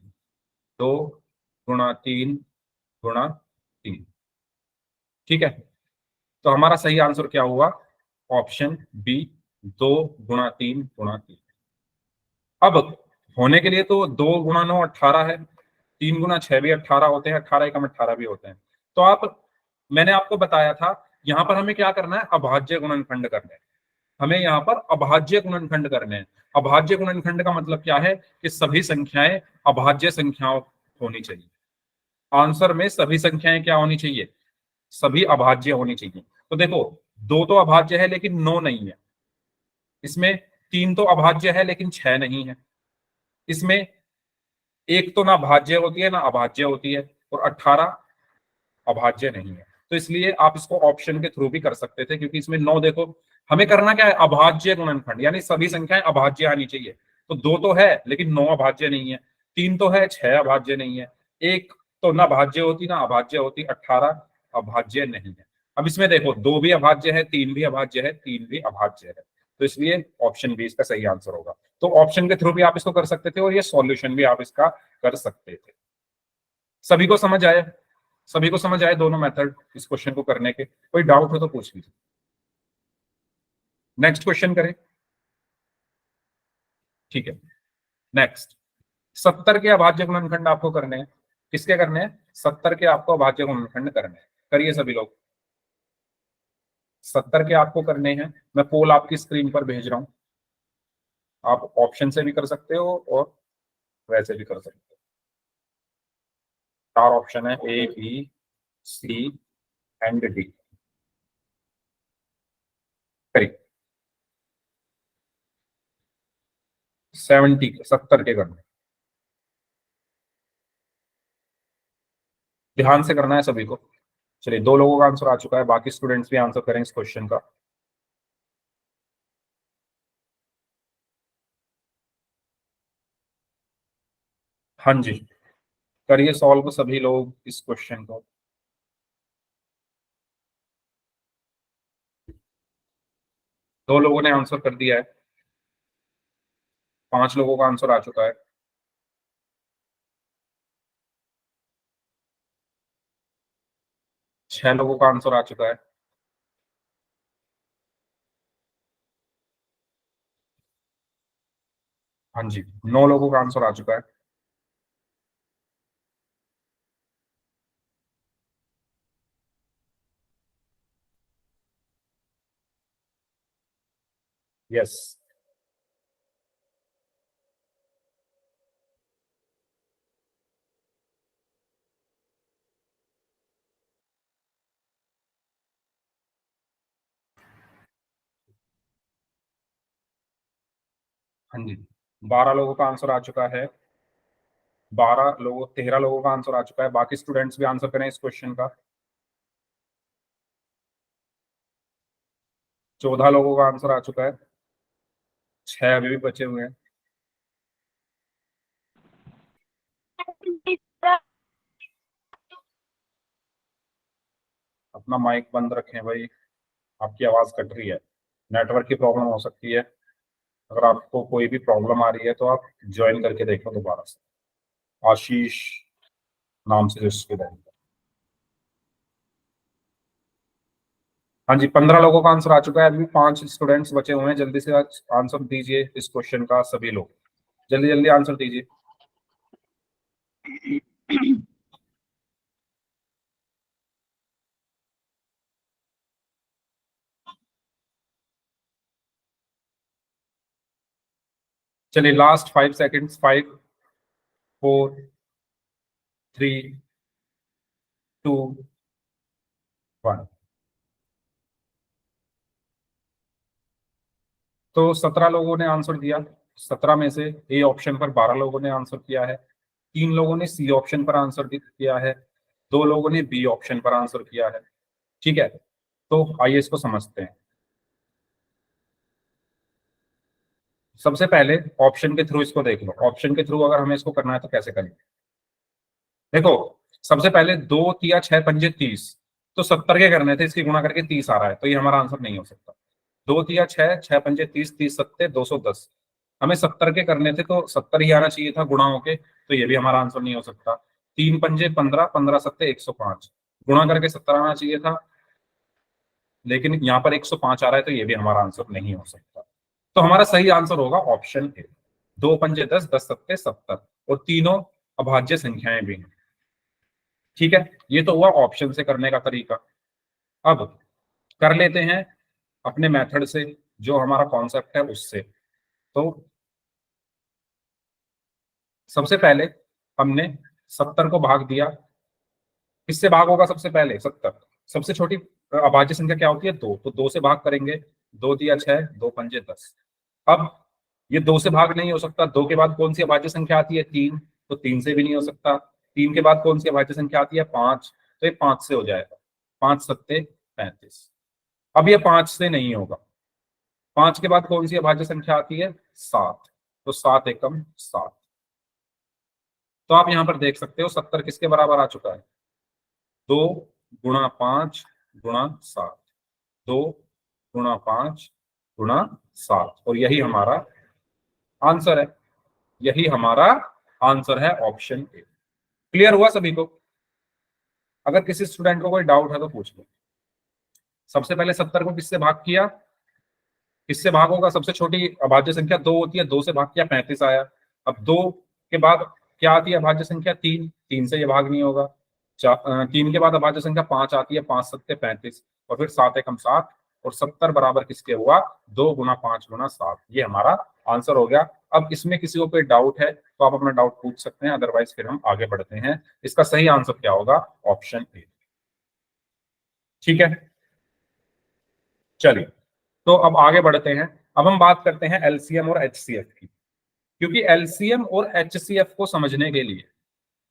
2 गुणा 3 गुणा 3। ठीक है, तो हमारा सही आंसर क्या हुआ? ऑप्शन बी, 2 गुणा 3 गुणा 3। अब होने के लिए तो 2 गुणा 9 18 है, 3 गुणा 6 भी 18 होते हैं, 18 एकम 18 भी होते हैं। तो मैंने आपको बताया था यहाँ पर हमें क्या करना है? अभाज्य गुणनखंड करने हैं। हमें यहाँ पर अभाज्य गुणनखंड करने हैं। अभाज्य गुणनखंड का मतलब क्या है? कि सभी संख्याएं अभाज्य संख्याओं होनी चाहिए। आंसर में सभी संख्याएं क्या होनी चाहिए? सभी अभाज्य होनी चाहिए। तो देखो, 2 तो अभाज्य है लेकिन 9 नहीं है। इसमें 3 तो अभाज्य है लेकिन 6 नहीं है। इसमें 1 तो ना भाज्य होती है ना अभाज्य होती है, और 18 अभाज्य नहीं है। तो इसलिए आप इसको ऑप्शन के थ्रू भी कर सकते थे, क्योंकि इसमें 9, देखो हमें करना क्या है? अभाज्य गुणनखंड, यानी सभी संख्याएं अभाज्य आनी चाहिए। तो 2 तो है लेकिन 9 अभाज्य नहीं है, 3 तो है 6 अभाज्य नहीं है, 1 तो ना भाज्य होती ना अभाज्य होती, 18 अभाज्य नहीं है। अब इसमें देखो 2 भी अभाज्य है, 3 भी अभाज्य है, 3 भी अभाज्य है। तो इसलिए ऑप्शन बी इसका सही आंसर होगा। तो ऑप्शन के थ्रू भी आप इसको कर सकते थे और ये सॉल्यूशन भी आप इसका कर सकते थे। सभी को समझ आया? सभी को समझ आए दोनों मेथड इस क्वेश्चन को करने के? कोई डाउट हो तो पूछ लीजिए। नेक्स्ट क्वेश्चन करें। ठीक है, नेक्स्ट 70 के अभाज्य गुणनखंड आपको करने हैं। किसके करने हैं? 70 के आपको अभाज्य गुणनखंड करने हैं। करिए सभी लोग। 70 के आपको करने हैं। मैं पोल आपकी स्क्रीन पर भेज रहा हूं, आप ऑप्शन से भी कर सकते हो और वैसे भी कर सकते हो। 4 ऑप्शन है, A B C and D. करिए। 70 के करने, ध्यान से करना है सभी को। चलिए 2 लोगों का आंसर आ चुका है, बाकी स्टूडेंट्स भी आंसर करें इस क्वेश्चन का। हाँ जी, करिए सॉल्व सभी लोग इस क्वेश्चन को। 2 लोगों ने आंसर कर दिया है, 5 लोगों का आंसर आ चुका है। छह लोगों का आंसर आ चुका है। हाँ जी, 9 लोगों का आंसर आ चुका है। यस, हाँ जी, 12 लोगों का आंसर आ चुका है। 13 लोगों का आंसर आ चुका है। बाकी स्टूडेंट्स भी आंसर करें इस क्वेश्चन का। 14 लोगों का आंसर आ चुका है। 6 अभी भी बचे हुए हैं। अपना माइक बंद रखें भाई, आपकी आवाज कट रही है। नेटवर्क की प्रॉब्लम हो सकती है। अगर आपको कोई भी प्रॉब्लम आ रही है तो आप ज्वाइन करके देखो दोबारा से। आशीष नाम से जो स्टूडेंट है। हाँ जी, 15 लोगों का आंसर आ चुका है। अभी 5 स्टूडेंट्स बचे हुए हैं। जल्दी से आंसर दीजिए इस क्वेश्चन का सभी लोग, जल्दी जल्दी आंसर दीजिए। चलिए लास्ट 5 सेकेंड्स। 5 4 3 2 1। तो 17 लोगों ने आंसर दिया। 17 में से ए ऑप्शन पर 12 लोगों ने आंसर किया है। 3 लोगों ने सी ऑप्शन पर आंसर किया है। 2 लोगों ने बी ऑप्शन पर आंसर किया है। ठीक है, तो आइए इसको समझते हैं। सबसे पहले ऑप्शन के थ्रू इसको देख लो। ऑप्शन के थ्रू अगर हमें इसको करना है तो कैसे करेंगे? देखो, सबसे पहले 2 तिया 6 पंजे 30, तो 70 के करने थे, इसकी गुणा करके 30 आ रहा है, तो ये हमारा आंसर नहीं हो सकता। 2 तिया 6, 6 पंजे 30, 30 सत्ते 210। हमें 70 के करने थे तो 70 ही आना चाहिए था गुणा होके, तो ये भी हमारा आंसर नहीं हो सकता। 3 पंजे 15, 15 सत्ते 105, गुणा करके 70 आना चाहिए था, लेकिन यहाँ पर 105 आ रहा है, तो ये भी हमारा आंसर नहीं हो सकता। तो हमारा सही आंसर होगा ऑप्शन ए। 2 पंजे 10, 10 सत्ते 70, और तीनों अभाज्य संख्याएं भी हैं। ठीक है, ये तो हुआ ऑप्शन से करने का तरीका। अब कर लेते हैं अपने मेथड से, जो हमारा कॉन्सेप्ट है उससे। तो सबसे पहले हमने 70 को भाग दिया। किससे भाग होगा सबसे पहले? 70। सबसे छोटी अभाज्य संख्या क्या होती है? 2, तो 2 से भाग करेंगे। 2 दिया 6, 2 पंजे 10। अब ये 2 से भाग नहीं हो सकता। 2 के बाद कौन सी अभाज्य संख्या आती है? 3, तो 3 से भी नहीं हो सकता। 3 के बाद कौन सी अभाज्य संख्या आती है? 5, तो ये 5 से हो जाएगा। 5 सत्ते 35। अब ये 5 से नहीं होगा। 5 के बाद कौन सी अभाज्य संख्या आती है? 7, तो 7 एकम 7। तो आप यहां पर देख सकते हो 70 किसके बराबर आ चुका है? 2 गुणा 5 गुणा 7, 2 गुणा 5 गुणा 7, और यही हमारा आंसर है। यही हमारा आंसर है, ऑप्शन ए। क्लियर हुआ सभी को? अगर किसी स्टूडेंट को कोई डाउट है तो पूछ लो। सबसे पहले 70 को किससे भाग किया? किससे भाग होगा? सबसे छोटी अभाज्य संख्या 2 होती है, 2 से भाग किया 35 आया। अब 2 के बाद क्या आती है अभाज्य संख्या? 3, 3 से ये भाग नहीं होगा। 3 के बाद अभाज्य संख्या 5 आती है, 5 सत्ते 35, और फिर 7 एकम 7, और 70 बराबर किसके हुआ? 2 गुना 5 गुना 7। ये हमारा आंसर हो गया। अब इसमें किसी को कोई डाउट है तो आप अपना डाउट पूछ सकते हैं, अदरवाइज फिर हम आगे बढ़ते हैं। इसका सही आंसर क्या होगा? Option A. ठीक है, चलिए तो अब आगे बढ़ते हैं। अब हम बात करते हैं एलसीएम और एचसीएफ की, क्योंकि एलसीएम और एचसीएफ को समझने के लिए,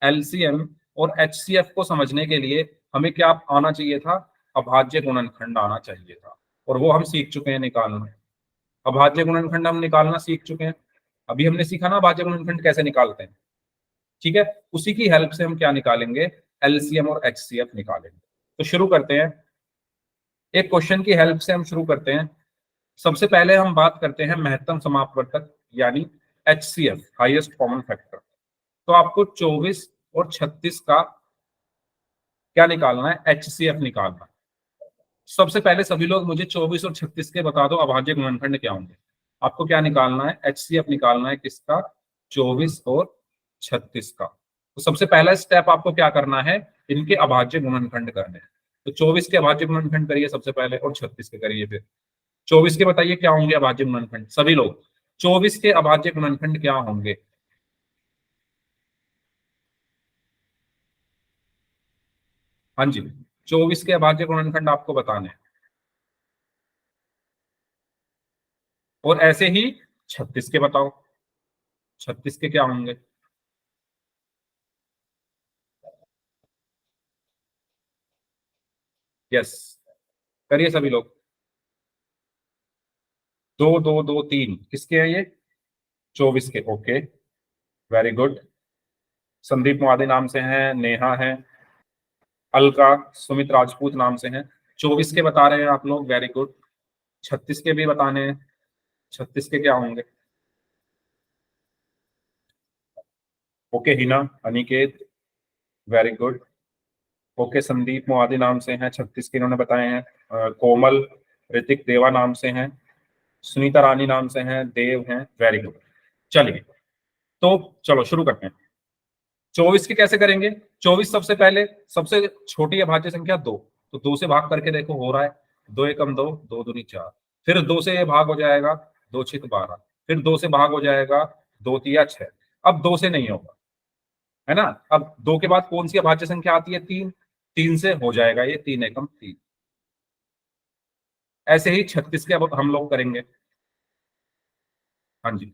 एलसीएम और एचसीएफ को समझने के लिए हमें क्या आना चाहिए था? अभाज्य गुणनखंड आना चाहिए था, और वो हम सीख चुके हैं निकालना। अभाज्य गुणनखंड हम निकालना सीख चुके हैं। अभी हमने सीखा ना अभाज्य गुणनखंड कैसे निकालते हैं। ठीक है, उसी की हेल्प से हम क्या निकालेंगे? एलसीएम और एचसीएफ निकालेंगे। तो शुरू करते हैं, एक क्वेश्चन की हेल्प से हम शुरू करते हैं। सबसे पहले हम बात करते हैं महत्तम समापवर्तक यानी HCF, हाईएस्ट कॉमन फैक्टर। तो आपको 24 और 36 का क्या निकालना है, HCF निकालना है। सबसे पहले सभी लोग मुझे 24 और 36 के बता दो अभाज्य गुणनखंड क्या होंगे। आपको क्या निकालना है, HCF निकालना है किसका, 24 और 36 का। तो सबसे पहला स्टेप आपको क्या करना है, इनके अभाज्य गुणनखंड करने हैं। तो 24 के अभाज्य गुणनखंड करिए सबसे पहले और 36 के करिए फिर। 24 के बताइए क्या होंगे अभाज्य गुणनखंड, सभी लोग 24 के अभाज्य गुणनखंड क्या होंगे। हाँ जी, 24 के अभाज्य गुणनखंड आपको बताने हैं, और ऐसे ही 36 के बताओ, 36 के क्या होंगे। यस, करिए सभी लोग। 2 2 2 3 किसके हैं ये, 24 के। Okay, very good. Sandeep Muadi नाम से हैं, नेहा है, अलका, सुमित राजपूत नाम से हैं। 24 के बता रहे हैं आप लोग, वेरी गुड। 36 के भी बताने हैं, 36 के क्या होंगे। Okay Hina, Aniket, very good. Okay, Sandeep Muadi नाम से हैं, 36 के इन्होंने बताए हैं। कोमल, ऋतिक देवा नाम से हैं, सुनीता रानी नाम से हैं, देव हैं, वेरी गुड। चलिए, तो चलो शुरू करते हैं। 24 के कैसे करेंगे, 24 सबसे पहले सबसे छोटी अभाज्य संख्या 2, तो 2 से भाग करके देखो हो रहा है, 2 एकम 2, 2 दूनी 4, फिर 2 से ये भाग हो जाएगा, 2 छिक 12, फिर 2 से भाग हो जाएगा, 2 तिया 6। अब 2 से नहीं होगा, है ना। अब 2 के बाद कौन सी अभाज्य संख्या आती है, 3, 3 से हो जाएगा ये 3 एकम 3। ऐसे ही 36 के अब हम लोग करेंगे। हाँ जी,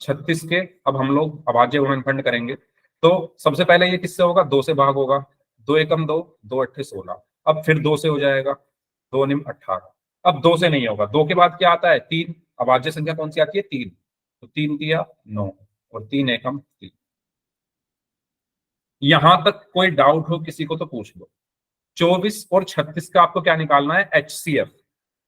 36 के अब हम लोग अभाज्य गुणनखंड करेंगे। तो सबसे पहले ये किससे होगा, 2 से भाग होगा, 2 एकम 2, 2 अट्ठे 16। अब फिर 2 से हो जाएगा, 2 निम 18। अब 2 से नहीं होगा, 2 के बाद क्या आता है, 3। अभाज्य संख्या कौन सी आती है, 3। तो 3 तिया 9 और 3 एकम 3। यहां तक कोई डाउट हो किसी को तो पूछ लो। 24 और 36 का आपको क्या निकालना है, HCF।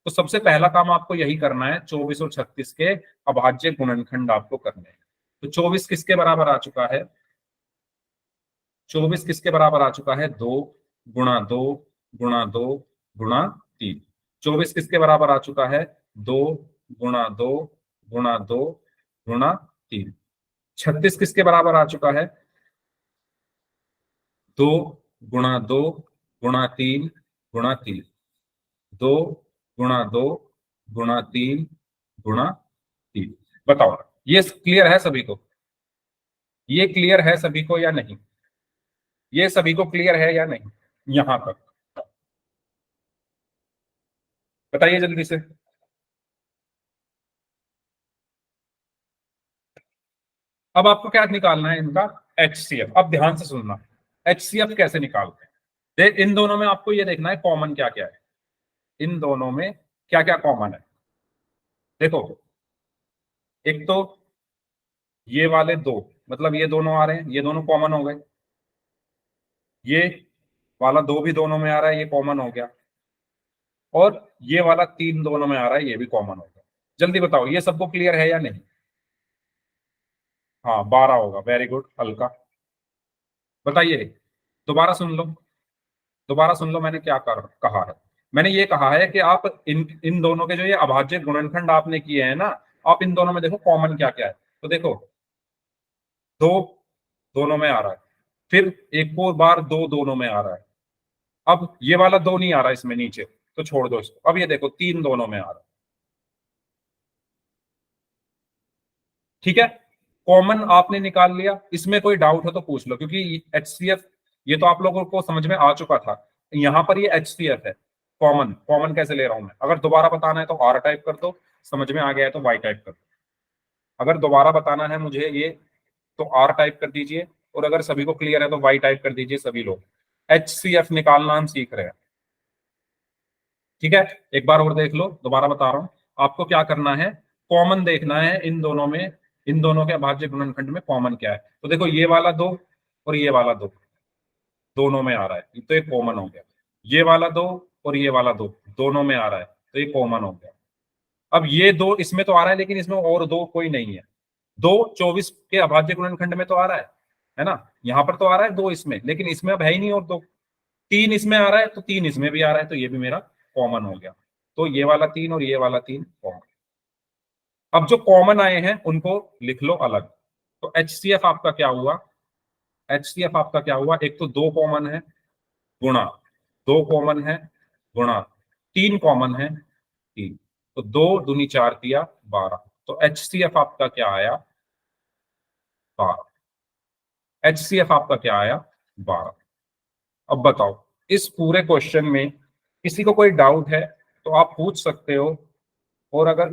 तो सबसे पहला काम आपको यही करना है, 24 और 36 के अभाज्य गुणनखंड आपको करने हैं। तो 24 किसके बराबर आ चुका है, 24 किसके बराबर आ चुका है, 2 गुणा 2 गुणा 2 गुणा 3। 24 किसके बराबर आ चुका है, 2 गुणा 2 गुणा 2 गुणा 3। 36 किसके बराबर आ चुका है, 2 गुणा 2 गुणा 3 गुणा 3। 2 गुणा 2 गुणा 3 गुणा 3। बताओ, ये क्लियर है सभी को, ये क्लियर है सभी को या नहीं, ये सभी को क्लियर है या नहीं यहां तक, बताइए जल्दी से। अब आपको क्या निकालना है, इनका HCF। अब ध्यान से सुनना, HCF कैसे निकालते हैं। इन दोनों में आपको ये देखना है कॉमन क्या क्या है, इन दोनों में क्या क्या कॉमन है। देखो, एक तो ये वाले दो, मतलब ये दोनों आ रहे हैं, ये दोनों कॉमन हो गए। ये वाला 2 भी दोनों में आ रहा है, ये कॉमन हो गया। और ये वाला 3 दोनों में आ रहा है, ये भी कॉमन हो गया। जल्दी बताओ, ये सबको क्लियर है या नहीं। हाँ 12 होगा, वेरी गुड हल्का। बताइए, दोबारा सुन लो, दोबारा सुन लो, मैंने क्या कहा है। मैंने ये कहा है कि आप इन इन दोनों के जो ये अभाज्य गुणनखंड आपने किए हैं ना, आप इन दोनों में देखो कॉमन क्या क्या है। तो देखो, 2 दोनों में आ रहा है, फिर एक और बार 2 दोनों में आ रहा है। अब ये वाला 2 नहीं आ रहा इसमें नीचे, तो छोड़ दो इसको। अब ये देखो 3 दोनों में आ रहा है, ठीक है। कॉमन आपने निकाल लिया, इसमें कोई डाउट हो तो पूछ लो, क्योंकि HCF ये तो आप लोगों को समझ में आ चुका था। यहां पर ये HCF है, कॉमन। कॉमन कैसे ले रहा हूं मैं, अगर दोबारा बताना है तो R टाइप कर दो, समझ में आ गया है तो Y टाइप कर दो। अगर दोबारा बताना है मुझे ये, तो R टाइप कर दीजिए, और अगर सभी को क्लियर है तो Y टाइप कर दीजिए सभी लोग। HCF निकालना हम सीख रहे हैं, ठीक है। एक बार और देख लो, दोबारा बता रहा हूं, आपको क्या करना है, कॉमन देखना है इन दोनों में, इन दोनों के अभाज्य गुणनखंड में कॉमन क्या है। तो देखो, ये वाला 2 और ये वाला 2 दोनों में आ रहा है, तो ये कॉमन हो गया। ये वाला 2 और ये वाला 2 दोनों में आ रहा है, तो ये कॉमन हो गया। अब ये दो इसमें तो आ रहा है, लेकिन इसमें और दो कोई नहीं है। दो 24 के अभाज्य गुणनखंड में तो आ रहा है ना, यहाँ पर तो आ रहा है दो इसमें, लेकिन इसमें अब है ही नहीं और दो। तीन इसमें आ रहा है तो तीन इसमें भी आ रहा है, तो ये भी मेरा कॉमन हो गया। तो ये वाला तीन और ये वाला तीन कॉमन। अब जो कॉमन आए हैं उनको लिख लो अलग। तो HCF आपका क्या हुआ, HCF आपका क्या हुआ, एक तो दो कॉमन है गुणा, दो कॉमन है गुणा, तीन कॉमन है तीन, तो दो दूनी चार दिया 12। तो HCF आपका क्या आया 12। HCF आपका क्या आया 12। अब बताओ इस पूरे क्वेश्चन में किसी को कोई डाउट है तो आप पूछ सकते हो, और अगर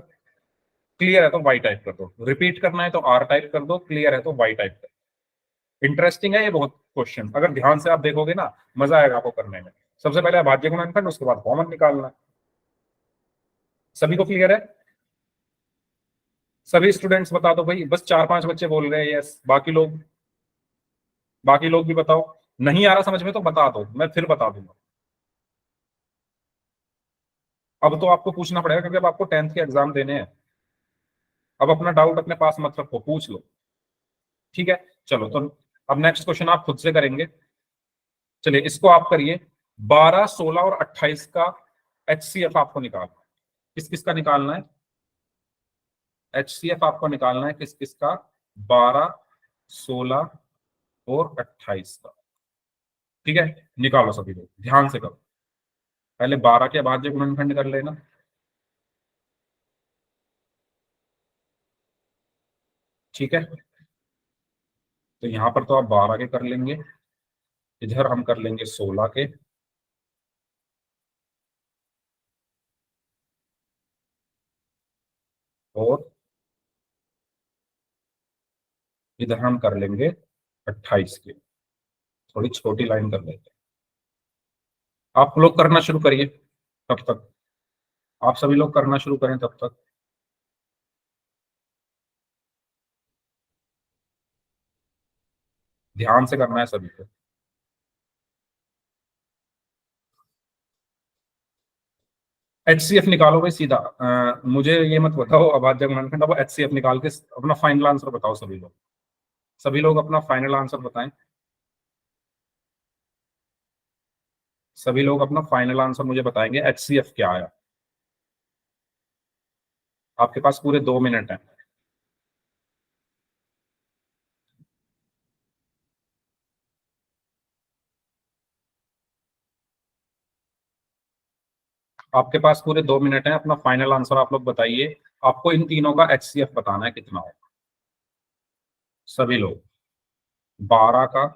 क्लियर है तो वाई टाइप कर दो, रिपीट करना है तो आर टाइप कर दो, क्लियर है तो वाई टाइप कर दो। इंटरेस्टिंग है ये बहुत क्वेश्चन, अगर ध्यान से आप देखोगे ना मजा आएगा आपको करने में। सबसे पहले अभाज्य गुणनखंड, उसके बाद कॉमन निकालना है। सभी को क्लियर है? सभी स्टूडेंट्स बता दो भाई, बस 4-5 बच्चे बोल रहे हैं यस, बाकी लोग भी बताओ। नहीं आ रहा समझ में तो बता दो, मैं फिर बता दूंगा। अब तो आपको पूछना पड़ेगा क्योंकि अब आपको 10th के एग्जाम देने हैं। अब अपना डाउट अपने पास मत रखो, पूछ लो, ठीक है? चलो तो अब नेक्स्ट क्वेश्चन आप खुद से करेंगे। चलिए इसको आप करिए। 12, 16 और 28 का HCF आपको निकालना है। किस किस का निकालना है HCF? आपको निकालना है किस किस का? 12, 16 और 28 का। ठीक है, निकालो सभी लोग, ध्यान से करो। पहले 12 के अभाज्य गुणनखंड कर लेना। ठीक है, तो यहां पर तो आप 12 के कर लेंगे, इधर हम कर लेंगे 16 के, और इधर हम कर लेंगे 28 के। थोड़ी छोटी लाइन कर लेते हैं। आप लोग करना शुरू करिए तब तक, आप सभी लोग करना शुरू करें तब तक। ध्यान से करना है सभी को। HCF निकालो भाई सीधा। मुझे ये मत बताओ अभाज्य गुणनखंड, अब HCF निकाल के अपना फाइनल आंसर बताओ सभी लोग। सभी लोग अपना फाइनल आंसर बताएं। सभी लोग अपना फाइनल आंसर मुझे बताएंगे HCF क्या आया। आपके पास पूरे 2 मिनट हैं। आपके पास पूरे 2 मिनट हैं, अपना फाइनल आंसर आप लोग बताइए। आपको इन तीनों का HCF बताना है कितना होगा। सभी लोग 12 का,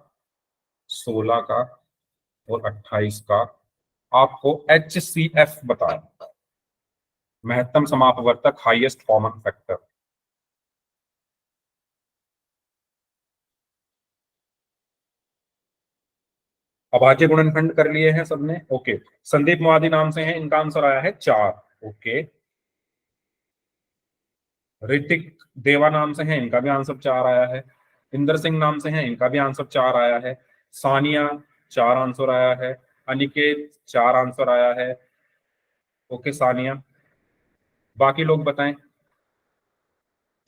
16 का और 28 का आपको HCF बताना, महत्तम समापवर्तक, हाईएस्ट कॉमन फैक्टर। अभाज्य गुणनखंड कर लिए हैं सबने? ओके। संदीप मुआदी नाम से हैं, इनका आंसर आया है 4। ओके। ऋतिक देवा नाम से हैं, इनका भी आंसर 4 आया है। इंदर सिंह नाम से हैं, इनका भी आंसर 4 आया है। सानिया 4 आंसर आया है। अनिकेत 4 आंसर आया है। ओके सानिया, बाकी लोग बताएं।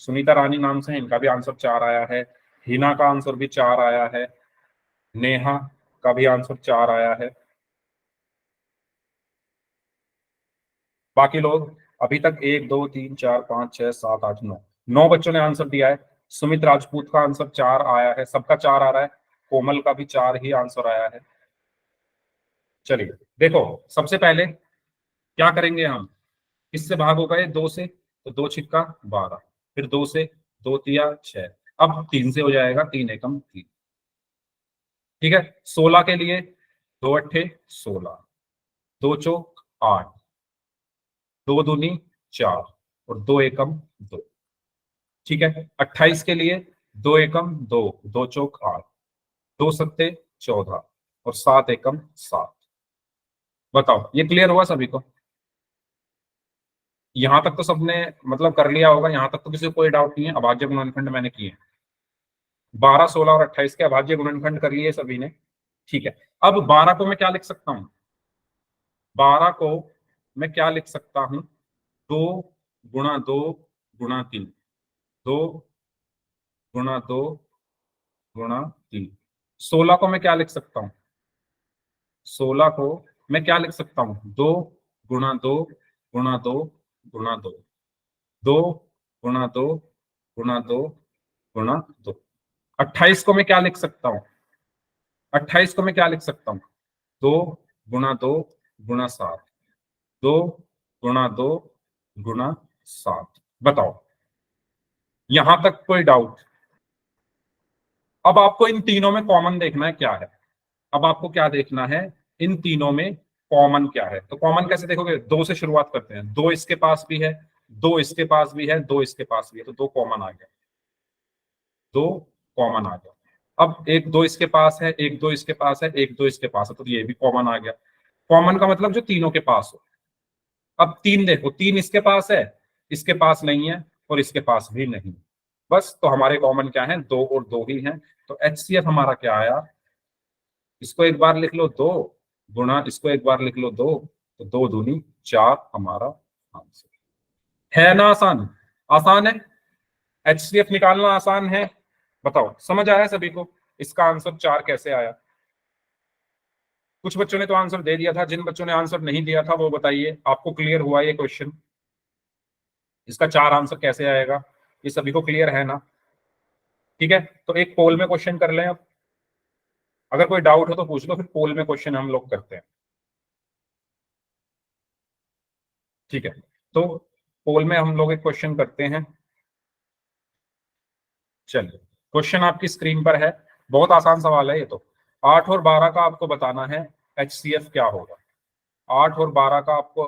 सुनीता रानी नाम से हैं, इनका भी आंसर 4 आया है। हिना का आंसर भी 4 आया है। नेहा का भी आंसर 4 आया है। बाकी लोग अभी तक 1 2 3 4 5 6 7 8 9 बच्चों ने आंसर दिया है। सुमित राजपूत का आंसर 4 आया है, सबका 4 आ रहा है। कोमल का भी 4 ही आंसर आया है। चलिए देखो, सबसे पहले क्या करेंगे हम, किससे भाग हो गए? 2 से, तो 2 छिक्का 12, फिर 2 से, 2 तिया 6, अब 3 से हो जाएगा, 3 एकम 3। ठीक है, 16 के लिए 2 अट्ठे 16, 2 चौक 8, 2 दूनी 4 और 2 एकम 2। ठीक है, 28 के लिए 2 एकम 2, 2 चौक 8, 2 सत्ते 14 और 7 एकम 7। बताओ ये क्लियर हुआ सभी को? यहां तक तो सबने मतलब कर लिया होगा, यहां तक तो किसी को कोई डाउट नहीं है। अभाज्य गुणनखंड मैंने किए, 12, 16 और 28 के अभाज्य गुणनखंड कर लिए सभी ने। ठीक है, अब 12 को मैं क्या लिख सकता हूं? 12 को मैं क्या लिख सकता हूं? 2 गुणा 2 गुणा 3, 2 गुणा 2 गुणा 3। 16 को मैं क्या लिख सकता हूँ? 16 को मैं क्या लिख सकता हूँ? 2 गुणा 2 गुणा 2 गुणा 2, 2 गुणा 2 गुणा 2 गुणा 2। 28 को मैं क्या लिख सकता हूँ? 28 को मैं क्या लिख सकता हूँ? 2 गुणा 2 गुणा 7, 2 गुणा 2 गुणा 7। बताओ, यहां तक कोई डाउट? अब आपको इन तीनों में कॉमन देखना है क्या है। अब आपको क्या देखना है? इन तीनों में कॉमन क्या है। तो कॉमन कैसे देखोगे? 2 से शुरुआत करते हैं। 2 इसके पास भी है, 2 इसके पास भी है, 2 इसके पास भी है, तो 2 कॉमन आ गया, 2 कॉमन आ गया। अब एक 2 इसके पास है, एक 2 इसके पास है, एक 2 इसके पास है, तो ये भी कॉमन आ गया। कॉमन का मतलब जो तीनों के पास हो। अब 3 देखो, 3 इसके पास है, इसके पास नहीं है, और इसके पास भी नहीं। बस, तो हमारे कॉमन क्या है? 2 और 2 ही हैं। तो HCF हमारा क्या आया? इसको एक बार लिख लो 2 गुणा, इसको एक बार लिख लो 2, तो 2 दूनी 4 हमारा आंसर है। ना आसान? आसान है। HCF निकालना आसान है। बताओ, समझ आया सभी को? इसका आंसर 4 कैसे आया? कुछ बच्चों ने तो आंसर दे दिया था, जिन बच्चों ने आंसर नहीं दिया था वो बताइए, आपको क्लियर हुआ ये क्वेश्चन? इसका 4 आंसर कैसे आएगा? ये सभी को क्लियर है ना? ठीक है, तो एक पोल में क्वेश्चन कर लें। अब अगर कोई डाउट हो तो पूछ लो, फिर पोल में क्वेश्चन हम लोग करते हैं। ठीक है, तो पोल में हम लोग एक क्वेश्चन करते हैं। चलिए, क्वेश्चन आपकी स्क्रीन पर है। बहुत आसान सवाल है ये तो। 8 और 12 का आपको बताना है HCF क्या होगा। 8 और 12 का आपको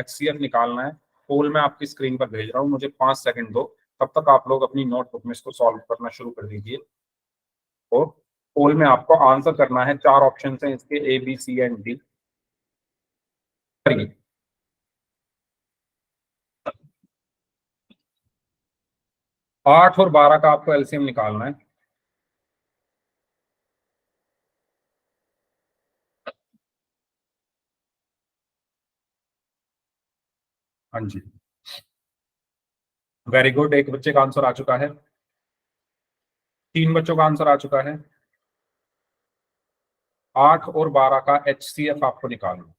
HCF निकालना है। पोल में आपकी स्क्रीन पर भेज रहा हूँ, मुझे 5 सेकंड दो, तब तक आप लोग अपनी नोटबुक में इसको सॉल्व करना शुरू कर दीजिए। और पोल में आपको आंसर करना है। 4 ऑप्शन हैं इसके, A B C and D। करिए। 8 और 12 का आपको LCM निकालना है। हाँ जी, वेरी गुड। एक बच्चे का आंसर आ चुका है, 3 बच्चों का आंसर आ चुका है। 8 और 12 का HCF आपको निकालना।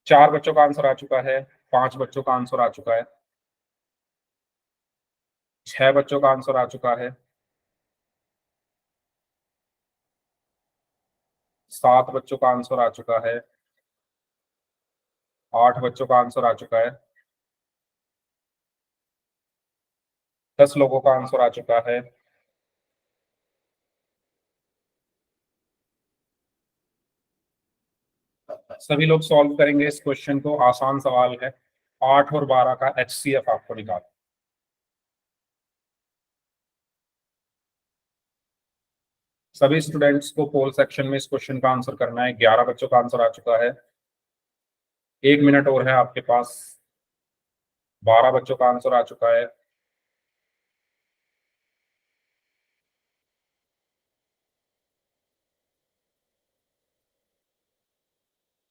4 बच्चों का आंसर आ चुका है, 5 बच्चों का आंसर आ चुका है, 6 बच्चों का आंसर आ चुका है, 7 बच्चों का आंसर आ चुका है, 8 बच्चों का आंसर आ चुका है, 10 लोगों का आंसर आ चुका है, सभी लोग सॉल्व करेंगे इस क्वेश्चन को। आसान सवाल है। 8 और 12 का HCF आपको निकाल। सभी स्टूडेंट्स को पोल सेक्शन में इस क्वेश्चन का आंसर करना है। 11 बच्चों का आंसर आ चुका है। 1 मिनट और है आपके पास। 12 बच्चों का आंसर आ चुका है।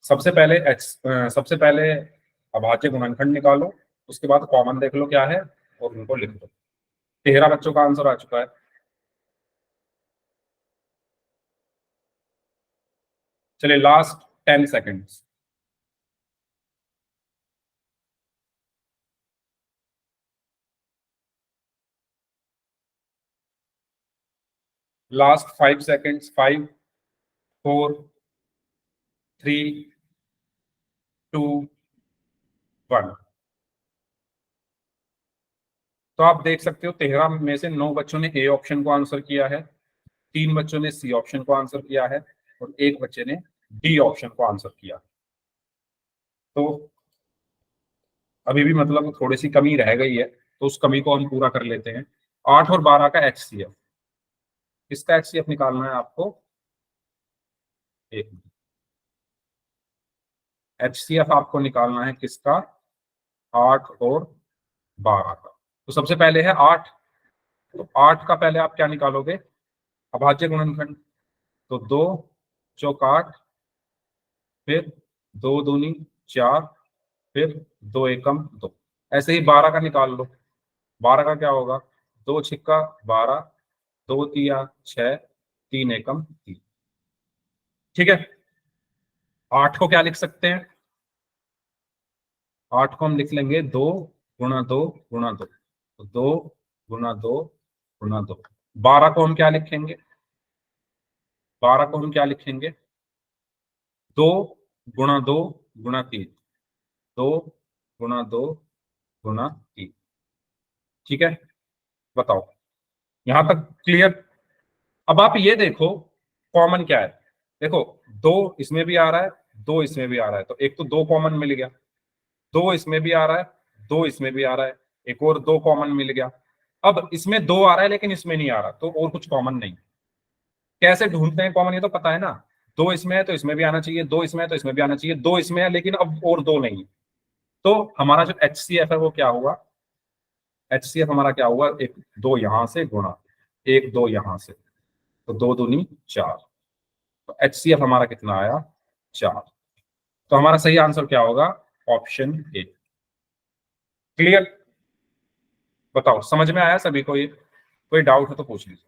सबसे पहले अभाज्य गुणनखंड निकालो, उसके बाद कॉमन देख लो क्या है और उनको लिख दो। 13 बच्चों का आंसर आ चुका है। चलिए, लास्ट 10 सेकेंड्स। Last 5 seconds. 5 4 3 2 1। तो आप देख सकते हो 13 में से 9 बच्चों ने ए ऑप्शन को आंसर किया है, 3 बच्चों ने सी ऑप्शन को आंसर किया है, और 1 बच्चे ने डी ऑप्शन को आंसर किया। तो अभी भी मतलब थोड़ी सी कमी रह गई है, तो उस कमी को हम पूरा कर लेते हैं। 8 और 12 का HCF, इसका HCF निकालना है आपको। एक HCF आपको निकालना है किसका? 8 और 12 का। तो सबसे पहले है 8। तो 8 का पहले आप क्या निकालोगे? अभाज्य गुणनखंड। तो 2 चौक 8, फिर 2 दूनी 4, फिर 2 एकम 2। ऐसे ही 12 का निकाल लो। 12 का क्या होगा, 2 छिक्का 12, 2 तिया 6, 3 एकम 3। ठीक है। 8 को क्या लिख सकते हैं, 8 को हम लिख लेंगे 2 गुणा 2 गुणा 2, तो 2 गुणा 2 गुणा 2। 12 को हम क्या लिखेंगे, 12 को हम क्या लिखेंगे, 2 गुणा 2 गुणा 3, 2 गुणा 2 गुणा 3। ठीक है, बताओ यहां तक क्लियर। अब आप ये देखो कॉमन क्या है, देखो 2 इसमें भी आ रहा है, 2 इसमें भी आ रहा है, तो एक तो 2 कॉमन मिल गया, 2 इसमें भी आ रहा है, 2 इसमें भी आ रहा है, एक और 2 कॉमन मिल गया। अब इसमें 2 आ रहा है लेकिन इसमें नहीं आ रहा, तो और कुछ कॉमन नहीं। कैसे ढूंढते हैं कॉमन, ये तो पता है ना, 2 इसमें है तो इसमें भी आना चाहिए, 2 इसमें है तो इसमें भी आना चाहिए, 2 इसमें है लेकिन अब और 2 नहीं है। तो हमारा जो HCF है वो क्या हुआ, HCF हमारा क्या हुआ, एक 2 यहां से गुणा 1 2 यहां से, तो 2 दूनी 4, तो HCF हमारा कितना आया, 4। तो हमारा सही आंसर क्या होगा, ऑप्शन ए। क्लियर, बताओ समझ में आया सभी को ये, कोई डाउट है तो पूछ लीजिए,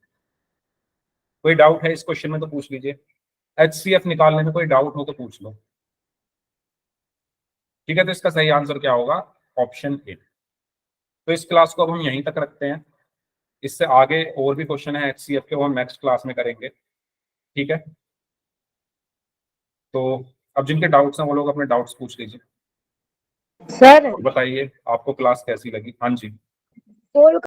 कोई डाउट है इस क्वेश्चन में तो पूछ लीजिए, HCF निकालने में कोई डाउट हो तो पूछ लो। ठीक है, तो इसका सही आंसर क्या होगा, ऑप्शन ए। तो इस क्लास को अब हम यहीं तक रखते हैं, इससे आगे और भी क्वेश्चन है HCF के, वो हम नेक्स्ट क्लास में करेंगे। ठीक है, तो अब जिनके डाउट्स हैं वो लोग अपने डाउट्स पूछ लीजिए। सर बताइए आपको क्लास कैसी लगी। हाँ जी। पोल